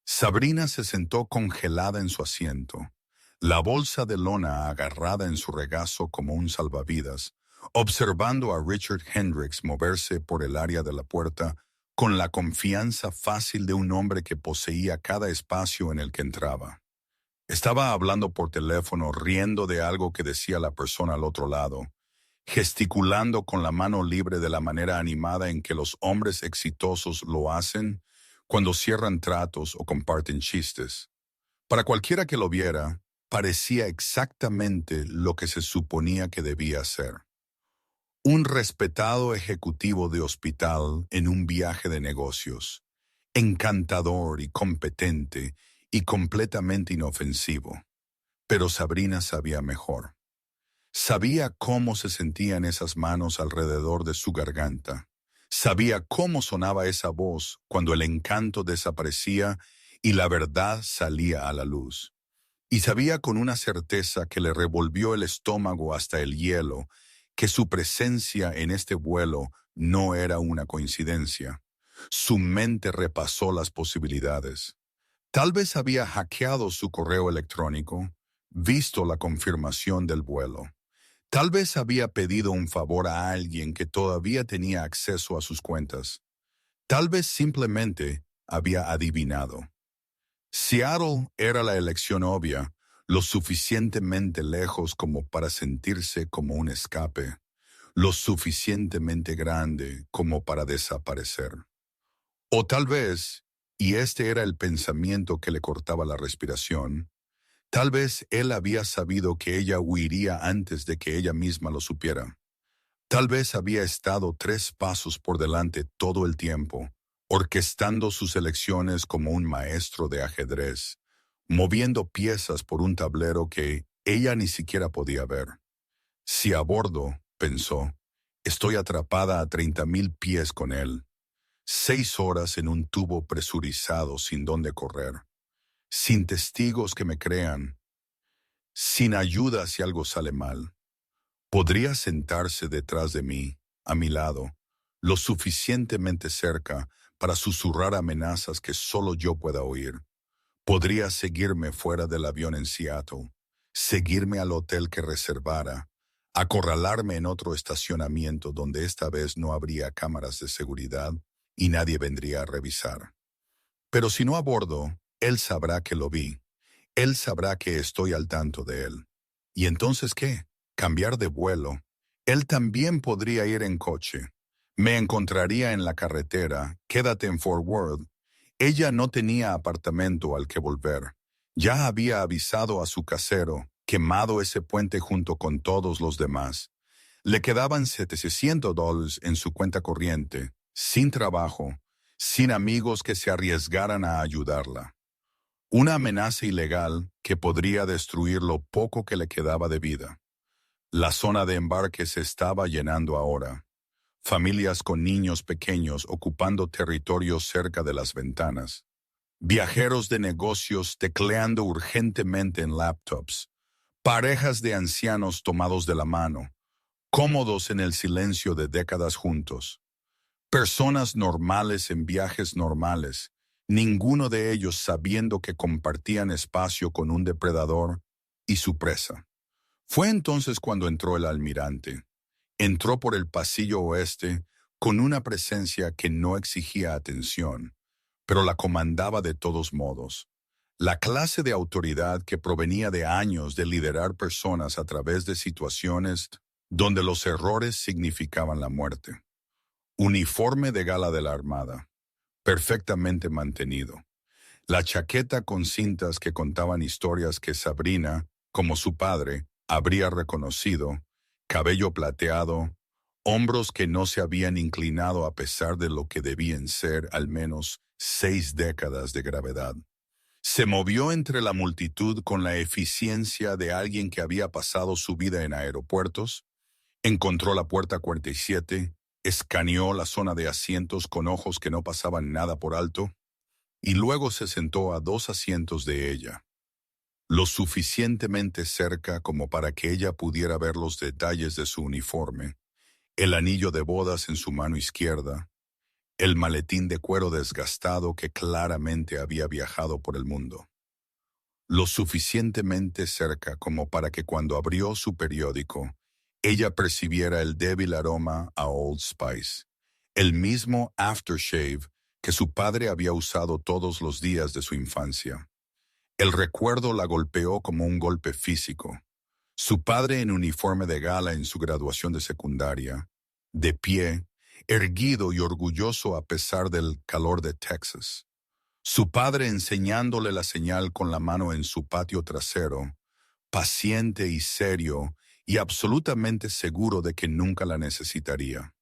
Sabrina se sentó congelada en su asiento, la bolsa de lona agarrada en su regazo como un salvavidas, observando a Richard Hendricks moverse por el área de la puerta con la confianza fácil de un hombre que poseía cada espacio en el que entraba. Estaba hablando por teléfono, riendo de algo que decía la persona al otro lado, gesticulando con la mano libre de la manera animada en que los hombres exitosos lo hacen cuando cierran tratos o comparten chistes. Para cualquiera que lo viera, parecía exactamente lo que se suponía que debía ser. Un respetado ejecutivo de hospital en un viaje de negocios, encantador y competente y completamente inofensivo. Pero Sabrina sabía mejor. Sabía cómo se sentían esas manos alrededor de su garganta. Sabía cómo sonaba esa voz cuando el encanto desaparecía y la verdad salía a la luz. Y sabía con una certeza que le revolvió el estómago hasta el hielo que su presencia en este vuelo no era una coincidencia. Su mente repasó las posibilidades. Tal vez había hackeado su correo electrónico, visto la confirmación del vuelo. Tal vez había pedido un favor a alguien que todavía tenía acceso a sus cuentas. Tal vez simplemente había adivinado. Seattle era la elección obvia, lo suficientemente lejos como para sentirse como un escape, lo suficientemente grande como para desaparecer. O tal vez, y este era el pensamiento que le cortaba la respiración, tal vez él había sabido que ella huiría antes de que ella misma lo supiera. Tal vez había estado 3 pasos por delante todo el tiempo, orquestando sus elecciones como un maestro de ajedrez, moviendo piezas por un tablero que, Ella ni siquiera podía ver. Si abordo, pensó, estoy atrapada a 30,000 pies con él. 6 horas en un tubo presurizado sin dónde correr. Sin testigos que me crean. Sin ayuda si algo sale mal. Podría sentarse detrás de mí, a mi lado, lo suficientemente cerca para susurrar amenazas que solo yo pueda oír. Podría seguirme fuera del avión en Seattle, seguirme al hotel que reservara, acorralarme en otro estacionamiento donde esta vez no habría cámaras de seguridad y nadie vendría a revisar. Pero si no abordo, él sabrá que lo vi. Él sabrá que estoy al tanto de él. ¿Y entonces qué? Cambiar de vuelo. Él también podría ir en coche. Me encontraría en la carretera, quédate en Fort Worth. Ella no tenía apartamento al que volver. Ya había avisado a su casero, quemado ese puente junto con todos los demás. Le quedaban $700 en su cuenta corriente, sin trabajo, sin amigos que se arriesgaran a ayudarla. Una amenaza ilegal que podría destruir lo poco que le quedaba de vida. La zona de embarque se estaba llenando ahora. Familias con niños pequeños ocupando territorio cerca de las ventanas. Viajeros de negocios tecleando urgentemente en laptops. Parejas de ancianos tomados de la mano, cómodos en el silencio de décadas juntos. Personas normales en viajes normales, ninguno de ellos sabiendo que compartían espacio con un depredador y su presa. Fue entonces cuando entró el almirante. Entró por el pasillo oeste con una presencia que no exigía atención, pero la comandaba de todos modos. La clase de autoridad que provenía de años de liderar personas a través de situaciones donde los errores significaban la muerte. Uniforme de gala de la Armada, perfectamente mantenido. La chaqueta con cintas que contaban historias que Sabrina, como su padre, habría reconocido, cabello plateado, hombros que no se habían inclinado a pesar de lo que debían ser al menos 6 décadas de gravedad. Se movió entre la multitud con la eficiencia de alguien que había pasado su vida en aeropuertos, encontró la puerta 47, escaneó la zona de asientos con ojos que no pasaban nada por alto, y luego se sentó a 2 asientos de ella, lo suficientemente cerca como para que ella pudiera ver los detalles de su uniforme, el anillo de bodas en su mano izquierda, el maletín de cuero desgastado que claramente había viajado por el mundo. Lo suficientemente cerca como para que cuando abrió su periódico, ella percibiera el débil aroma a Old Spice, el mismo aftershave que su padre había usado todos los días de su infancia. El recuerdo la golpeó como un golpe físico. Su padre en uniforme de gala en su graduación de secundaria, de pie, erguido y orgulloso a pesar del calor de Texas. Su padre enseñándole la señal con la mano en su patio trasero, paciente y serio y absolutamente seguro de que nunca la necesitaría.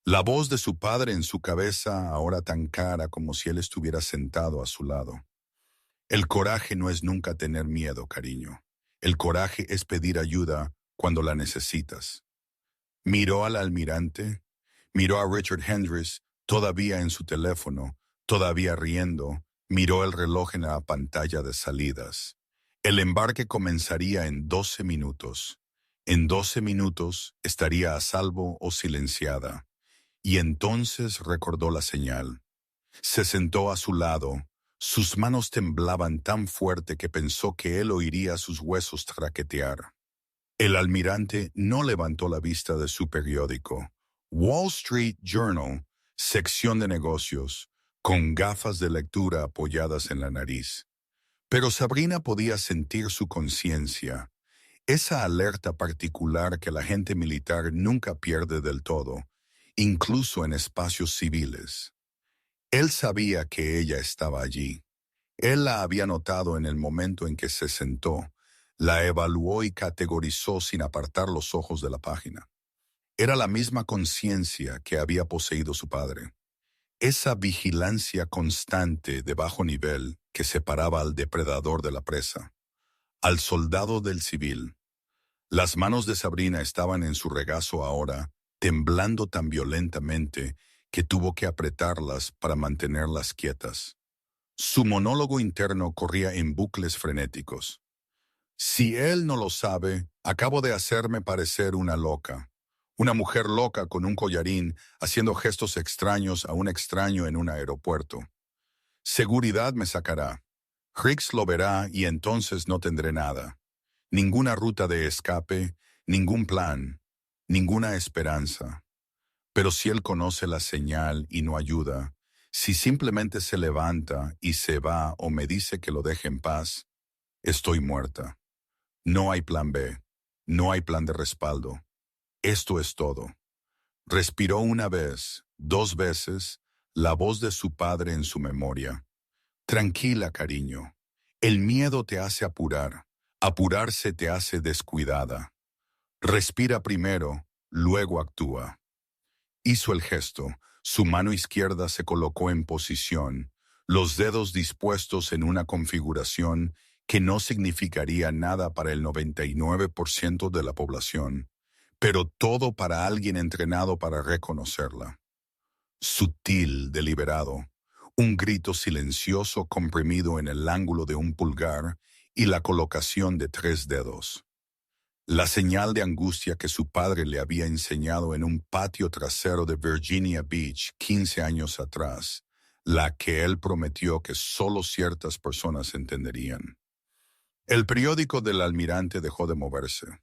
La voz de su padre en su cabeza ahora tan cara como si él estuviera sentado a su lado. El coraje no es nunca tener miedo, cariño. El coraje es pedir ayuda cuando la necesitas. Miró al almirante, miró a Richard Hendricks, todavía en su teléfono, todavía riendo, miró el reloj en la pantalla de salidas. El embarque comenzaría en 12 minutos. En 12 minutos estaría a salvo o silenciada. Y entonces recordó la señal. Se sentó a su lado. Sus manos temblaban tan fuerte que pensó que él oiría sus huesos traquetear. El almirante no levantó la vista de su periódico. Wall Street Journal, sección de negocios, con gafas de lectura apoyadas en la nariz. Pero Sabrina podía sentir su conciencia, esa alerta particular que la gente militar nunca pierde del todo, incluso en espacios civiles. Él sabía que ella estaba allí. Él la había notado en el momento en que se sentó, la evaluó y categorizó sin apartar los ojos de la página. Era la misma conciencia que había poseído su padre. Esa vigilancia constante de bajo nivel que separaba al depredador de la presa. al soldado del civil. Las manos de Sabrina estaban en su regazo ahora, temblando tan violentamente que tuvo que apretarlas para mantenerlas quietas. Su monólogo interno corría en bucles frenéticos. Si él no lo sabe, acabo de hacerme parecer una loca. Una mujer loca con un collarín haciendo gestos extraños a un extraño en un aeropuerto. Seguridad me sacará. Riggs lo verá y entonces no tendré nada. Ninguna ruta de escape, ningún plan, ninguna esperanza. Pero si él conoce la señal y no ayuda, si simplemente se levanta y se va o me dice que lo deje en paz, estoy muerta. No hay plan B, no hay plan de respaldo. Esto es todo. Respiró una vez, 2 veces, la voz de su padre en su memoria. Tranquila, cariño. El miedo te hace apurar. Apurarse te hace descuidada. Respira primero, luego actúa. Hizo el gesto. Su mano izquierda se colocó en posición, los dedos dispuestos en una configuración que no significaría nada para el 99% de la población, pero todo para alguien entrenado para reconocerla. Sutil, deliberado, un grito silencioso comprimido en el ángulo de un pulgar y la colocación de 3 dedos. La señal de angustia que su padre le había enseñado en un patio trasero de Virginia Beach 15 años atrás, la que él prometió que solo ciertas personas entenderían. El periódico del almirante dejó de moverse.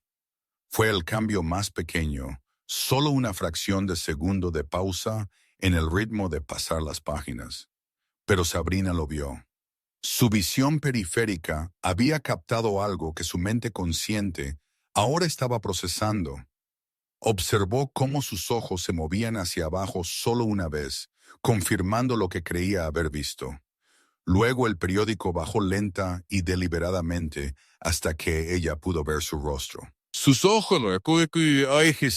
Fue el cambio más pequeño, solo una fracción de segundo de pausa en el ritmo de pasar las páginas. Pero Sabrina lo vio. Su visión periférica había captado algo que su mente consciente ahora estaba procesando. Observó cómo sus ojos se movían hacia abajo solo una vez, confirmando lo que creía haber visto. Luego el periódico bajó lenta y deliberadamente hasta que ella pudo ver su rostro. Sus ojos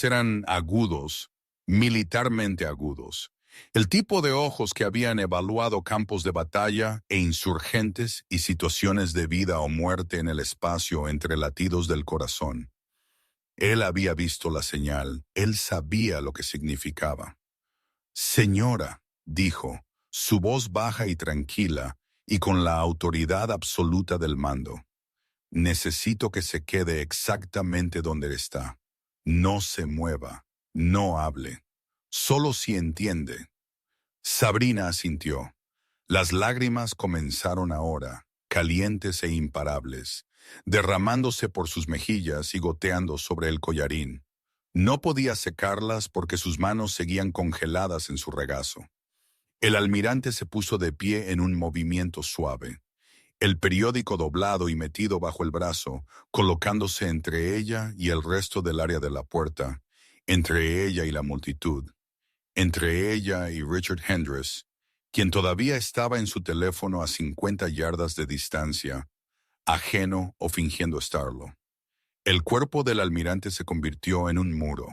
eran agudos, militarmente agudos. El tipo de ojos que habían evaluado campos de batalla e insurgentes y situaciones de vida o muerte en el espacio entre latidos del corazón. Él había visto la señal, él sabía lo que significaba. Señora, dijo, su voz baja y tranquila, y con la autoridad absoluta del mando. Necesito que se quede exactamente donde está. No se mueva, no hable. Solo si entiende. Sabrina asintió. Las lágrimas comenzaron ahora, calientes e imparables, derramándose por sus mejillas y goteando sobre el collarín. No podía secarlas porque sus manos seguían congeladas en su regazo. El almirante se puso de pie en un movimiento suave, el periódico doblado y metido bajo el brazo, colocándose entre ella y el resto del área de la puerta, entre ella y la multitud, entre ella y Richard Hendricks, quien todavía estaba en su teléfono a 50 yardas de distancia, ajeno o fingiendo estarlo. El cuerpo del almirante se convirtió en un muro.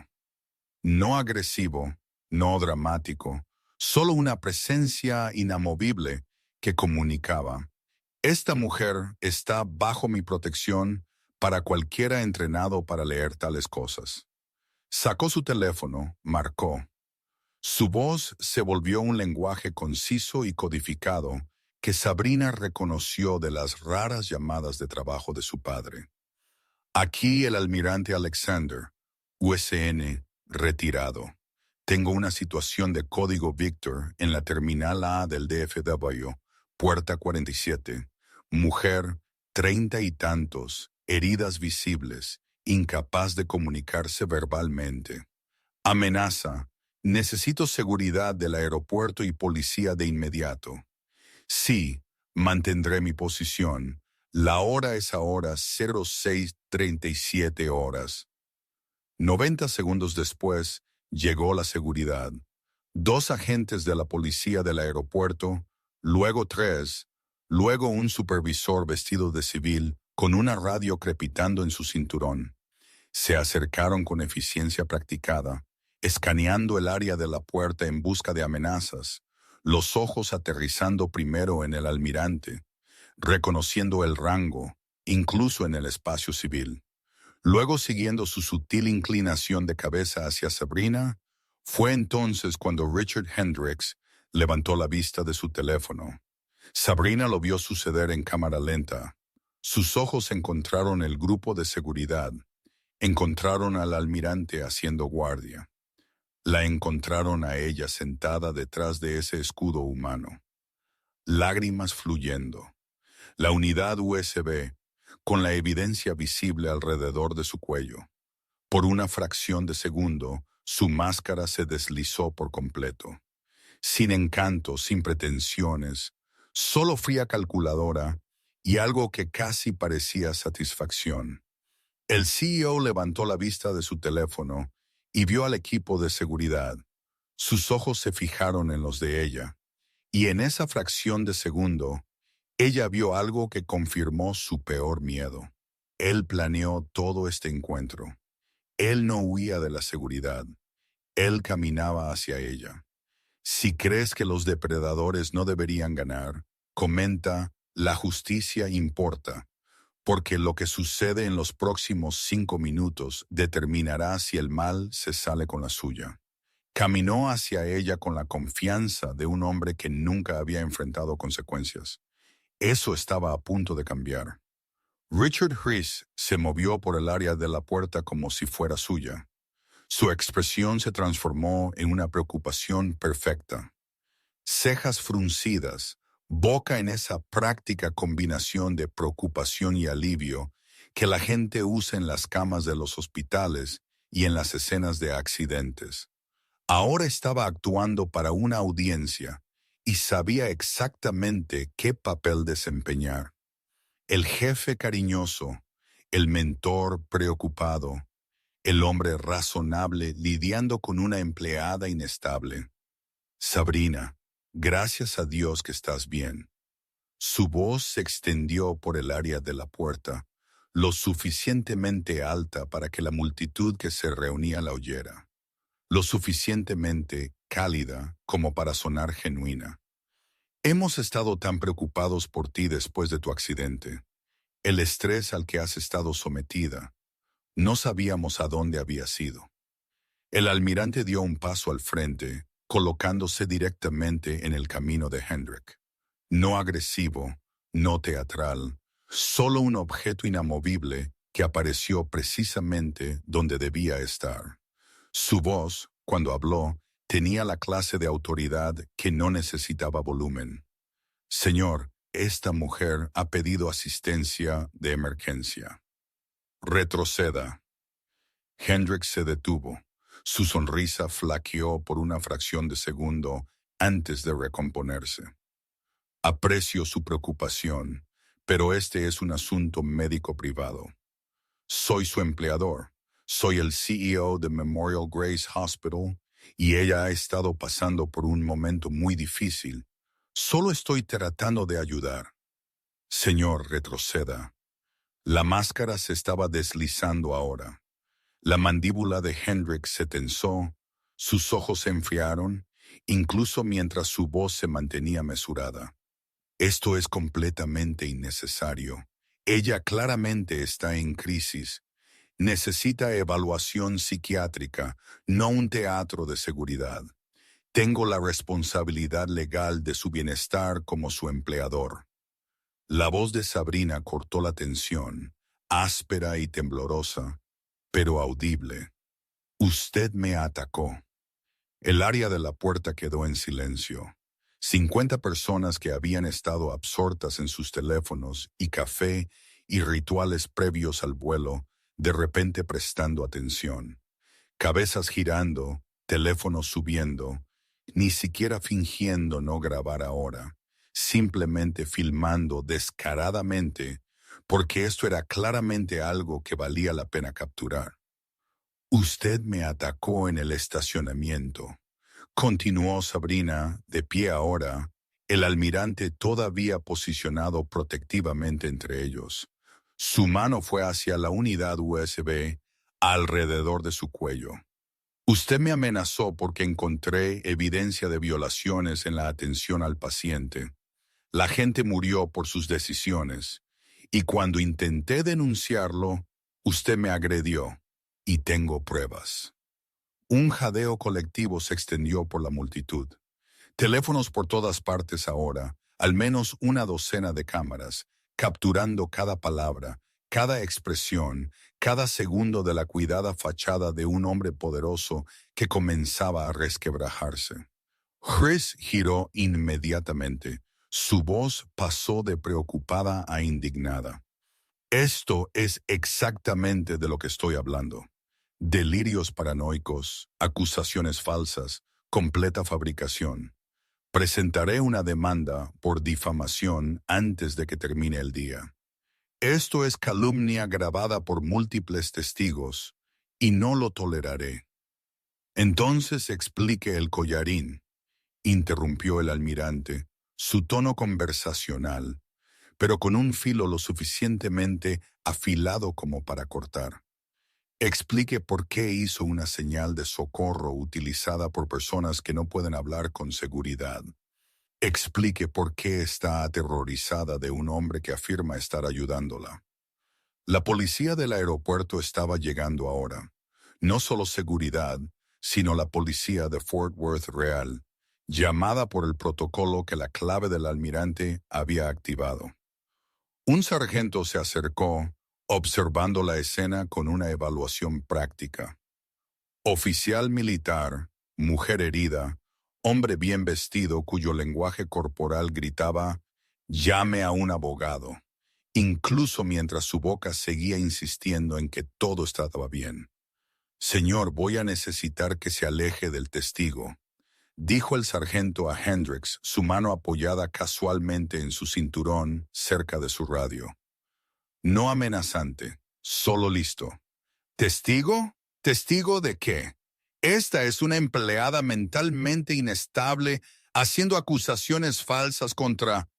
No agresivo, no dramático, solo una presencia inamovible que comunicaba. Esta mujer está bajo mi protección para cualquiera entrenado para leer tales cosas. Sacó su teléfono, marcó. Su voz se volvió un lenguaje conciso y codificado que Sabrina reconoció de las raras llamadas de trabajo de su padre. Aquí el almirante Alexander, USN, retirado. Tengo una situación de código Victor en la terminal A del DFW, puerta 47. Mujer, 30 y tantos, heridas visibles, incapaz de comunicarse verbalmente. Amenaza. Necesito seguridad del aeropuerto y policía de inmediato. Sí, mantendré mi posición. La hora es ahora 06:37 horas. 90 segundos después, llegó la seguridad. 2 agentes de la policía del aeropuerto, luego 3, luego un supervisor vestido de civil con una radio crepitando en su cinturón. Se acercaron con eficiencia practicada, escaneando el área de la puerta en busca de amenazas, los ojos aterrizando primero en el almirante, reconociendo el rango, incluso en el espacio civil. Luego, siguiendo su sutil inclinación de cabeza hacia Sabrina, fue entonces cuando Richard Hendricks levantó la vista de su teléfono. Sabrina lo vio suceder en cámara lenta. Sus ojos encontraron el grupo de seguridad. Encontraron al almirante haciendo guardia. La encontraron a ella sentada detrás de ese escudo humano. Lágrimas fluyendo. La unidad USB, con la evidencia visible alrededor de su cuello. Por una fracción de segundo, su máscara se deslizó por completo. Sin encanto, sin pretensiones, solo fría calculadora y algo que casi parecía satisfacción. El CEO levantó la vista de su teléfono y vio al equipo de seguridad. Sus ojos se fijaron en los de ella, y en esa fracción de segundo, ella vio algo que confirmó su peor miedo. Él planeó todo este encuentro. Él no huía de la seguridad. Él caminaba hacia ella. Si crees que los depredadores no deberían ganar, comenta, la justicia importa, porque lo que sucede en los próximos 5 minutos determinará si el mal se sale con la suya. Caminó hacia ella con la confianza de un hombre que nunca había enfrentado consecuencias. Eso estaba a punto de cambiar. Richard Hries se movió por el área de la puerta como si fuera suya. Su expresión se transformó en una preocupación perfecta. Cejas fruncidas, boca en esa práctica combinación de preocupación y alivio que la gente usa en las camas de los hospitales y en las escenas de accidentes. Ahora estaba actuando para una audiencia y sabía exactamente qué papel desempeñar. El jefe cariñoso, el mentor preocupado, el hombre razonable lidiando con una empleada inestable. Sabrina, gracias a Dios que estás bien. Su voz se extendió por el área de la puerta, lo suficientemente alta para que la multitud que se reunía la oyera, lo suficientemente cálida como para sonar genuina. Hemos estado tan preocupados por ti después de tu accidente, el estrés al que has estado sometida. No sabíamos a dónde había sido. El almirante dio un paso al frente, colocándose directamente en el camino de Hendrik. No agresivo, no teatral, solo un objeto inamovible que apareció precisamente donde debía estar. Su voz, cuando habló, tenía la clase de autoridad que no necesitaba volumen. Señor, esta mujer ha pedido asistencia de emergencia. Retroceda. Hendrik se detuvo. Su sonrisa flaqueó por una fracción de segundo antes de recomponerse. Aprecio su preocupación, pero este es un asunto médico privado. Soy su empleador. Soy el CEO de Memorial Grace Hospital y ella ha estado pasando por un momento muy difícil. Solo estoy tratando de ayudar. Señor, retroceda. La máscara se estaba deslizando ahora. La mandíbula de Hendrik se tensó, sus ojos se enfriaron, incluso mientras su voz se mantenía mesurada. Esto es completamente innecesario. Ella claramente está en crisis. Necesita evaluación psiquiátrica, no un teatro de seguridad. Tengo la responsabilidad legal de su bienestar como su empleador. La voz de Sabrina cortó la tensión, áspera y temblorosa, pero audible. Usted me atacó. El área de la puerta quedó en silencio. 50 personas que habían estado absortas en sus teléfonos y café y rituales previos al vuelo, de repente prestando atención. Cabezas girando, teléfonos subiendo, ni siquiera fingiendo no grabar ahora, simplemente filmando descaradamente, porque esto era claramente algo que valía la pena capturar. Usted me atacó en el estacionamiento. Continuó Sabrina, de pie ahora, el almirante todavía posicionado protectivamente entre ellos. Su mano fue hacia la unidad USB, alrededor de su cuello. Usted me amenazó porque encontré evidencia de violaciones en la atención al paciente. La gente murió por sus decisiones, Y cuando intenté denunciarlo, usted me agredió. Y tengo pruebas. Un jadeo colectivo se extendió por la multitud. Teléfonos por todas partes ahora, al menos una docena de cámaras, capturando cada palabra, cada expresión, cada segundo de la cuidada fachada de un hombre poderoso que comenzaba a resquebrajarse. Chris giró inmediatamente. Su voz pasó de preocupada a indignada. Esto es exactamente de lo que estoy hablando. Delirios paranoicos, acusaciones falsas, completa fabricación. Presentaré una demanda por difamación antes de que termine el día. Esto es calumnia grabada por múltiples testigos y no lo toleraré. Entonces explique el collarín, interrumpió el almirante, su tono conversacional, pero con un filo lo suficientemente afilado como para cortar. Explique por qué hizo una señal de socorro utilizada por personas que no pueden hablar con seguridad. Explique por qué está aterrorizada de un hombre que afirma estar ayudándola. La policía del aeropuerto estaba llegando ahora. No solo seguridad, sino la policía de Fort Worth Real, llamada por el protocolo que la clave del almirante había activado. Un sargento se acercó, observando la escena con una evaluación práctica. Oficial militar, mujer herida, hombre bien vestido cuyo lenguaje corporal gritaba, «Llame a un abogado», incluso mientras su boca seguía insistiendo en que todo estaba bien. «Señor, voy a necesitar que se aleje del testigo», dijo el sargento a Hendricks, su mano apoyada casualmente en su cinturón cerca de su radio. No amenazante, solo listo. ¿Testigo? ¿Testigo de qué? Esta es una empleada mentalmente inestable haciendo acusaciones falsas contra...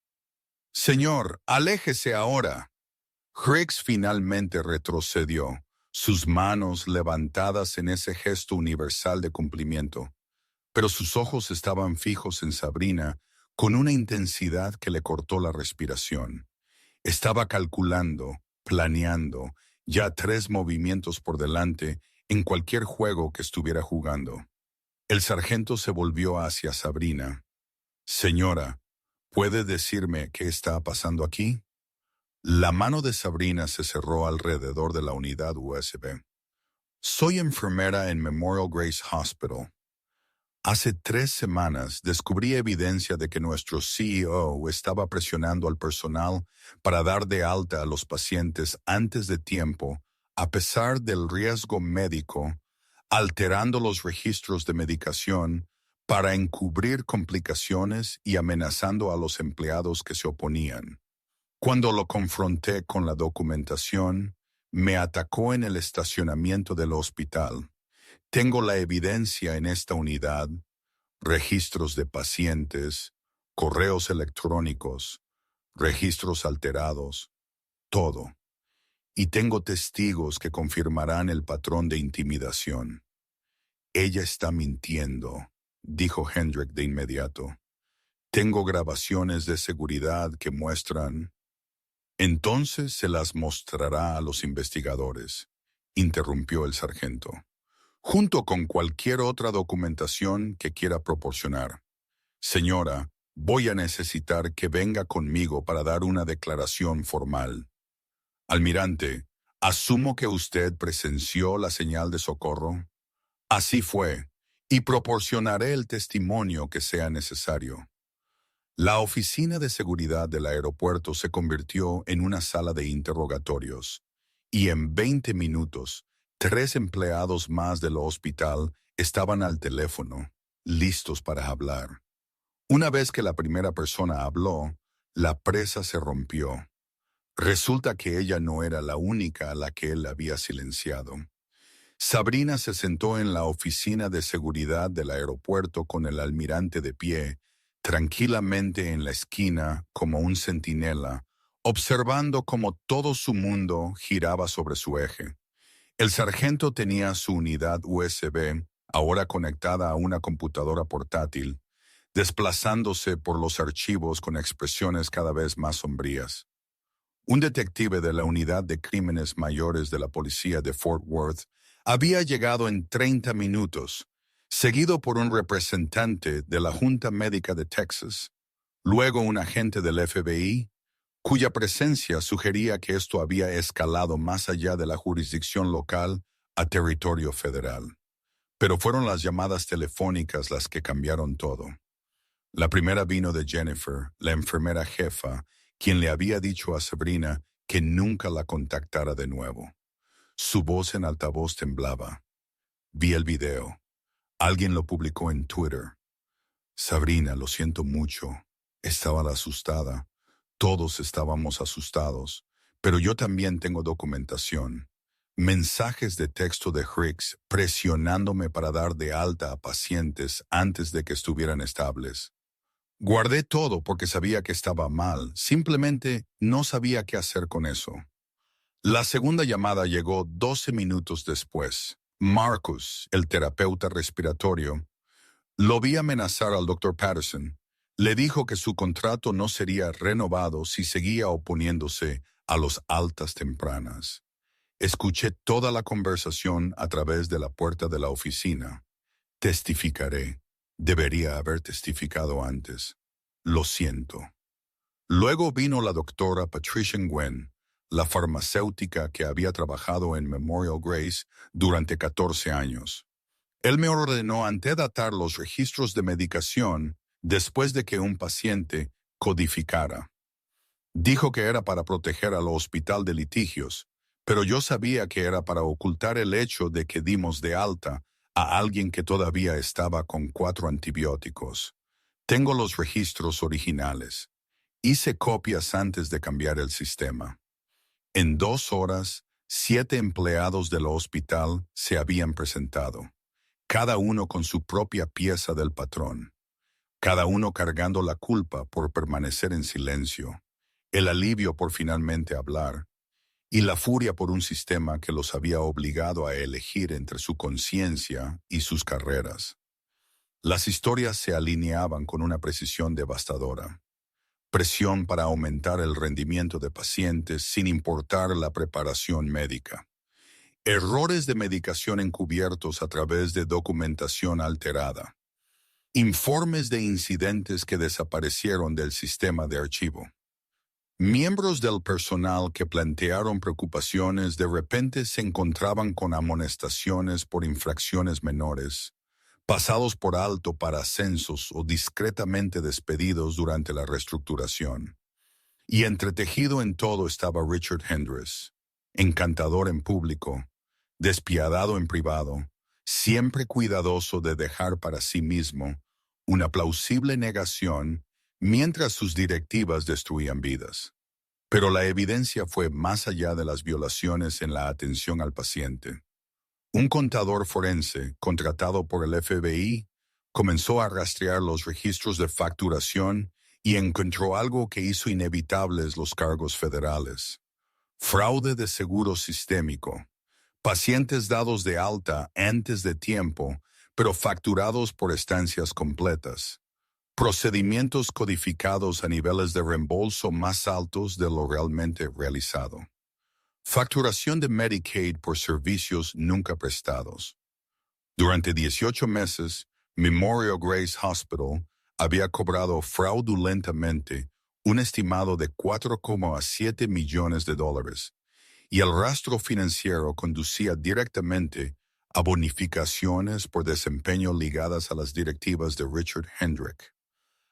Señor, aléjese ahora. Hicks finalmente retrocedió, sus manos levantadas en ese gesto universal de cumplimiento, pero sus ojos estaban fijos en Sabrina con una intensidad que le cortó la respiración. Estaba calculando, planeando, ya 3 movimientos por delante en cualquier juego que estuviera jugando. El sargento se volvió hacia Sabrina. «Señora, ¿puede decirme qué está pasando aquí?» La mano de Sabrina se cerró alrededor de la unidad USB. «Soy enfermera en Memorial Grace Hospital. Hace 3 semanas descubrí evidencia de que nuestro CEO estaba presionando al personal para dar de alta a los pacientes antes de tiempo, a pesar del riesgo médico, alterando los registros de medicación para encubrir complicaciones y amenazando a los empleados que se oponían. Cuando lo confronté con la documentación, me atacó en el estacionamiento del hospital. Tengo la evidencia en esta unidad, registros de pacientes, correos electrónicos, registros alterados, todo. Y tengo testigos que confirmarán el patrón de intimidación. Ella está mintiendo, dijo Hendrick de inmediato. Tengo grabaciones de seguridad que muestran... Entonces se las mostrará a los investigadores, interrumpió el sargento, junto con cualquier otra documentación que quiera proporcionar. Señora, voy a necesitar que venga conmigo para dar una declaración formal. Almirante, asumo que usted presenció la señal de socorro. Así fue, y proporcionaré el testimonio que sea necesario. La oficina de seguridad del aeropuerto se convirtió en una sala de interrogatorios, y en 20 minutos, 3 empleados más del hospital estaban al teléfono, listos para hablar. Una vez que la primera persona habló, la presa se rompió. Resulta que ella no era la única a la que él había silenciado. Sabrina se sentó en la oficina de seguridad del aeropuerto con el almirante de pie, tranquilamente en la esquina como un centinela, observando cómo todo su mundo giraba sobre su eje. El sargento tenía su unidad USB, ahora conectada a una computadora portátil, desplazándose por los archivos con expresiones cada vez más sombrías. Un detective de la Unidad de Crímenes Mayores de la Policía de Fort Worth había llegado en 30 minutos, seguido por un representante de la Junta Médica de Texas, luego un agente del FBI, cuya presencia sugería que esto había escalado más allá de la jurisdicción local a territorio federal. Pero fueron las llamadas telefónicas las que cambiaron todo. La primera vino de Jennifer, la enfermera jefa, quien le había dicho a Sabrina que nunca la contactara de nuevo. Su voz en altavoz temblaba. Vi el video. Alguien lo publicó en Twitter. Sabrina, lo siento mucho. Estaba asustada. Todos estábamos asustados. Pero yo también tengo documentación. Mensajes de texto de Hicks presionándome para dar de alta a pacientes antes de que estuvieran estables. Guardé todo porque sabía que estaba mal. Simplemente no sabía qué hacer con eso. La segunda llamada llegó 12 minutos después. Marcus, el terapeuta respiratorio, lo vi amenazar al Dr. Patterson. Le dijo que su contrato no sería renovado si seguía oponiéndose a las altas tempranas. Escuché toda la conversación a través de la puerta de la oficina. Testificaré. Debería haber testificado antes. Lo siento. Luego vino la doctora Patricia Nguyen, la farmacéutica que había trabajado en Memorial Grace durante 14 años. Él me ordenó antedatar los registros de medicación después de que un paciente codificara. Dijo que era para proteger al hospital de litigios, pero yo sabía que era para ocultar el hecho de que dimos de alta a alguien que todavía estaba con 4 antibióticos. Tengo los registros originales. Hice copias antes de cambiar el sistema. En 2 horas, 7 empleados del hospital se habían presentado, cada uno con su propia pieza del patrón, cada uno cargando la culpa por permanecer en silencio, el alivio por finalmente hablar, y la furia por un sistema que los había obligado a elegir entre su conciencia y sus carreras. Las historias se alineaban con una precisión devastadora. Presión para aumentar el rendimiento de pacientes sin importar la preparación médica. Errores de medicación encubiertos a través de documentación alterada. Informes de incidentes que desaparecieron del sistema de archivo. Miembros del personal que plantearon preocupaciones de repente se encontraban con amonestaciones por infracciones menores, pasados por alto para ascensos o discretamente despedidos durante la reestructuración. Y entretejido en todo estaba Richard Hendricks, encantador en público, despiadado en privado, siempre cuidadoso de dejar para sí mismo una plausible negación mientras sus directivas destruían vidas. Pero la evidencia fue más allá de las violaciones en la atención al paciente. Un contador forense, contratado por el FBI, comenzó a rastrear los registros de facturación y encontró algo que hizo inevitables los cargos federales. Fraude de seguro sistémico. Pacientes dados de alta antes de tiempo, pero facturados por estancias completas. Procedimientos codificados a niveles de reembolso más altos de lo realmente realizado. Facturación de Medicaid por servicios nunca prestados. Durante 18 meses, Memorial Grace Hospital había cobrado fraudulentamente un estimado de $4,7 millones, y el rastro financiero conducía directamente a bonificaciones por desempeño ligadas a las directivas de Richard Hendrick.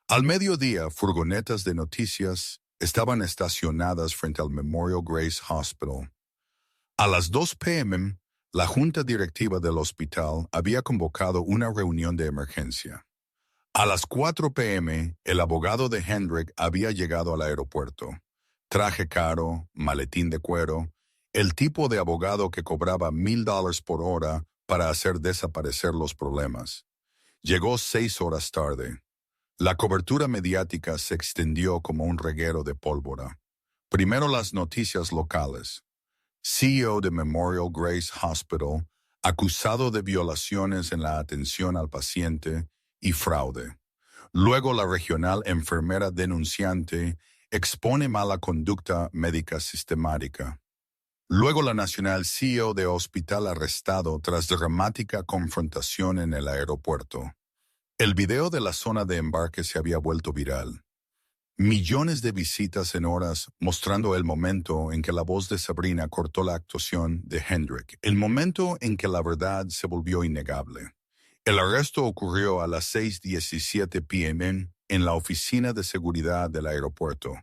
Al mediodía, furgonetas de noticias estaban estacionadas frente al Memorial Grace Hospital. A las 2 p.m., la junta directiva del hospital había convocado una reunión de emergencia. A las 4 p.m., el abogado de Hendrick había llegado al aeropuerto. Traje caro, maletín de cuero, el tipo de abogado que cobraba $1,000 por hora para hacer desaparecer los problemas. Llegó 6 horas tarde. La cobertura mediática se extendió como un reguero de pólvora. Primero las noticias locales. CEO de Memorial Grace Hospital, acusado de violaciones en la atención al paciente y fraude. Luego la regional enfermera denunciante expone mala conducta médica sistemática. Luego la Nacional CEO de hospital arrestado tras dramática confrontación en el aeropuerto. El video de la zona de embarque se había vuelto viral. Millones de visitas en horas mostrando el momento en que la voz de Sabrina cortó la actuación de Hendrik, el momento en que la verdad se volvió innegable. El arresto ocurrió a las 6:17 p.m. en la oficina de seguridad del aeropuerto.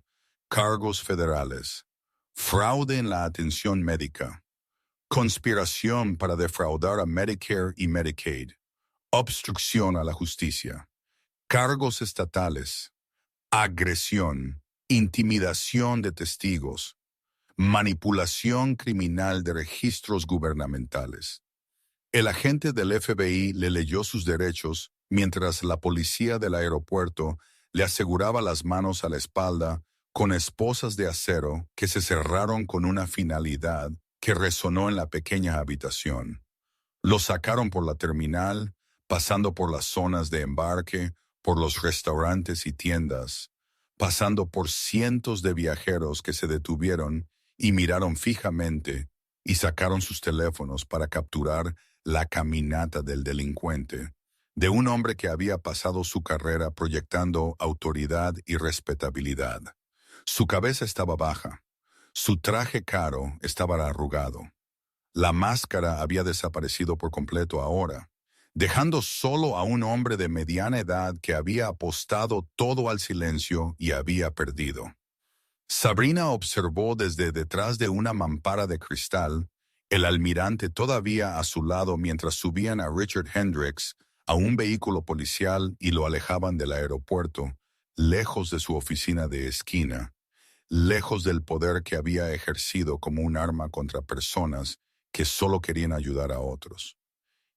Cargos federales. Fraude en la atención médica. Conspiración para defraudar a Medicare y Medicaid. Obstrucción a la justicia. Cargos estatales. Agresión. Intimidación de testigos. Manipulación criminal de registros gubernamentales. El agente del FBI le leyó sus derechos mientras la policía del aeropuerto le aseguraba las manos a la espalda con esposas de acero que se cerraron con una finalidad que resonó en la pequeña habitación. Lo sacaron por la terminal, pasando por las zonas de embarque, por los restaurantes y tiendas, pasando por cientos de viajeros que se detuvieron y miraron fijamente y sacaron sus teléfonos para capturar la caminata del delincuente, de un hombre que había pasado su carrera proyectando autoridad y respetabilidad. Su cabeza estaba baja, su traje caro estaba arrugado. La máscara había desaparecido por completo ahora, dejando solo a un hombre de mediana edad que había apostado todo al silencio y había perdido. Sabrina observó desde detrás de una mampara de cristal, el almirante todavía a su lado mientras subían a Richard Hendricks a un vehículo policial y lo alejaban del aeropuerto, lejos de su oficina de esquina, lejos del poder que había ejercido como un arma contra personas que solo querían ayudar a otros.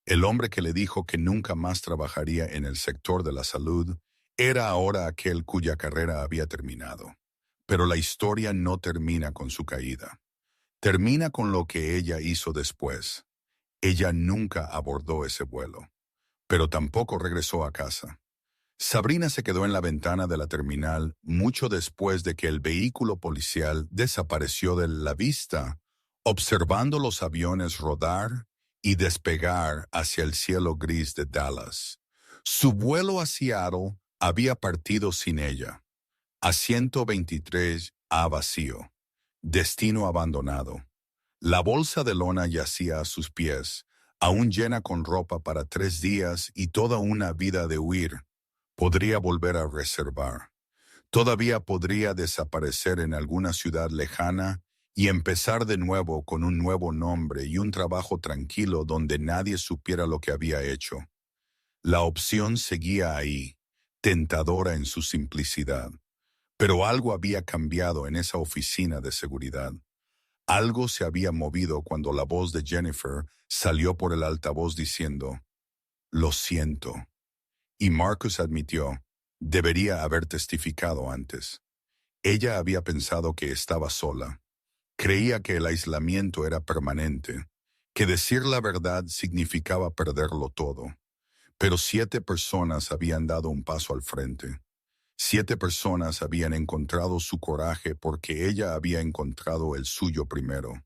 El hombre que le dijo que nunca más trabajaría en el sector de la salud era ahora aquel cuya carrera había terminado. Pero la historia no termina con su caída. Termina con lo que ella hizo después. Ella nunca abordó ese vuelo, pero tampoco regresó a casa. Sabrina se quedó en la ventana de la terminal mucho después de que el vehículo policial desapareció de la vista, observando los aviones rodar y despegar hacia el cielo gris de Dallas. Su vuelo a Seattle había partido sin ella. Asiento 23A vacío. Destino abandonado. La bolsa de lona yacía a sus pies, aún llena con ropa para 3 días y toda una vida de huir. Podría volver a reservar. Todavía podría desaparecer en alguna ciudad lejana y empezar de nuevo con un nuevo nombre y un trabajo tranquilo donde nadie supiera lo que había hecho. La opción seguía ahí, tentadora en su simplicidad. Pero algo había cambiado en esa oficina de seguridad. Algo se había movido cuando la voz de Jennifer salió por el altavoz diciendo, «Lo siento». Y Marcus admitió, debería haber testificado antes. Ella había pensado que estaba sola. Creía que el aislamiento era permanente, que decir la verdad significaba perderlo todo. Pero 7 personas habían dado un paso al frente. 7 personas habían encontrado su coraje porque ella había encontrado el suyo primero.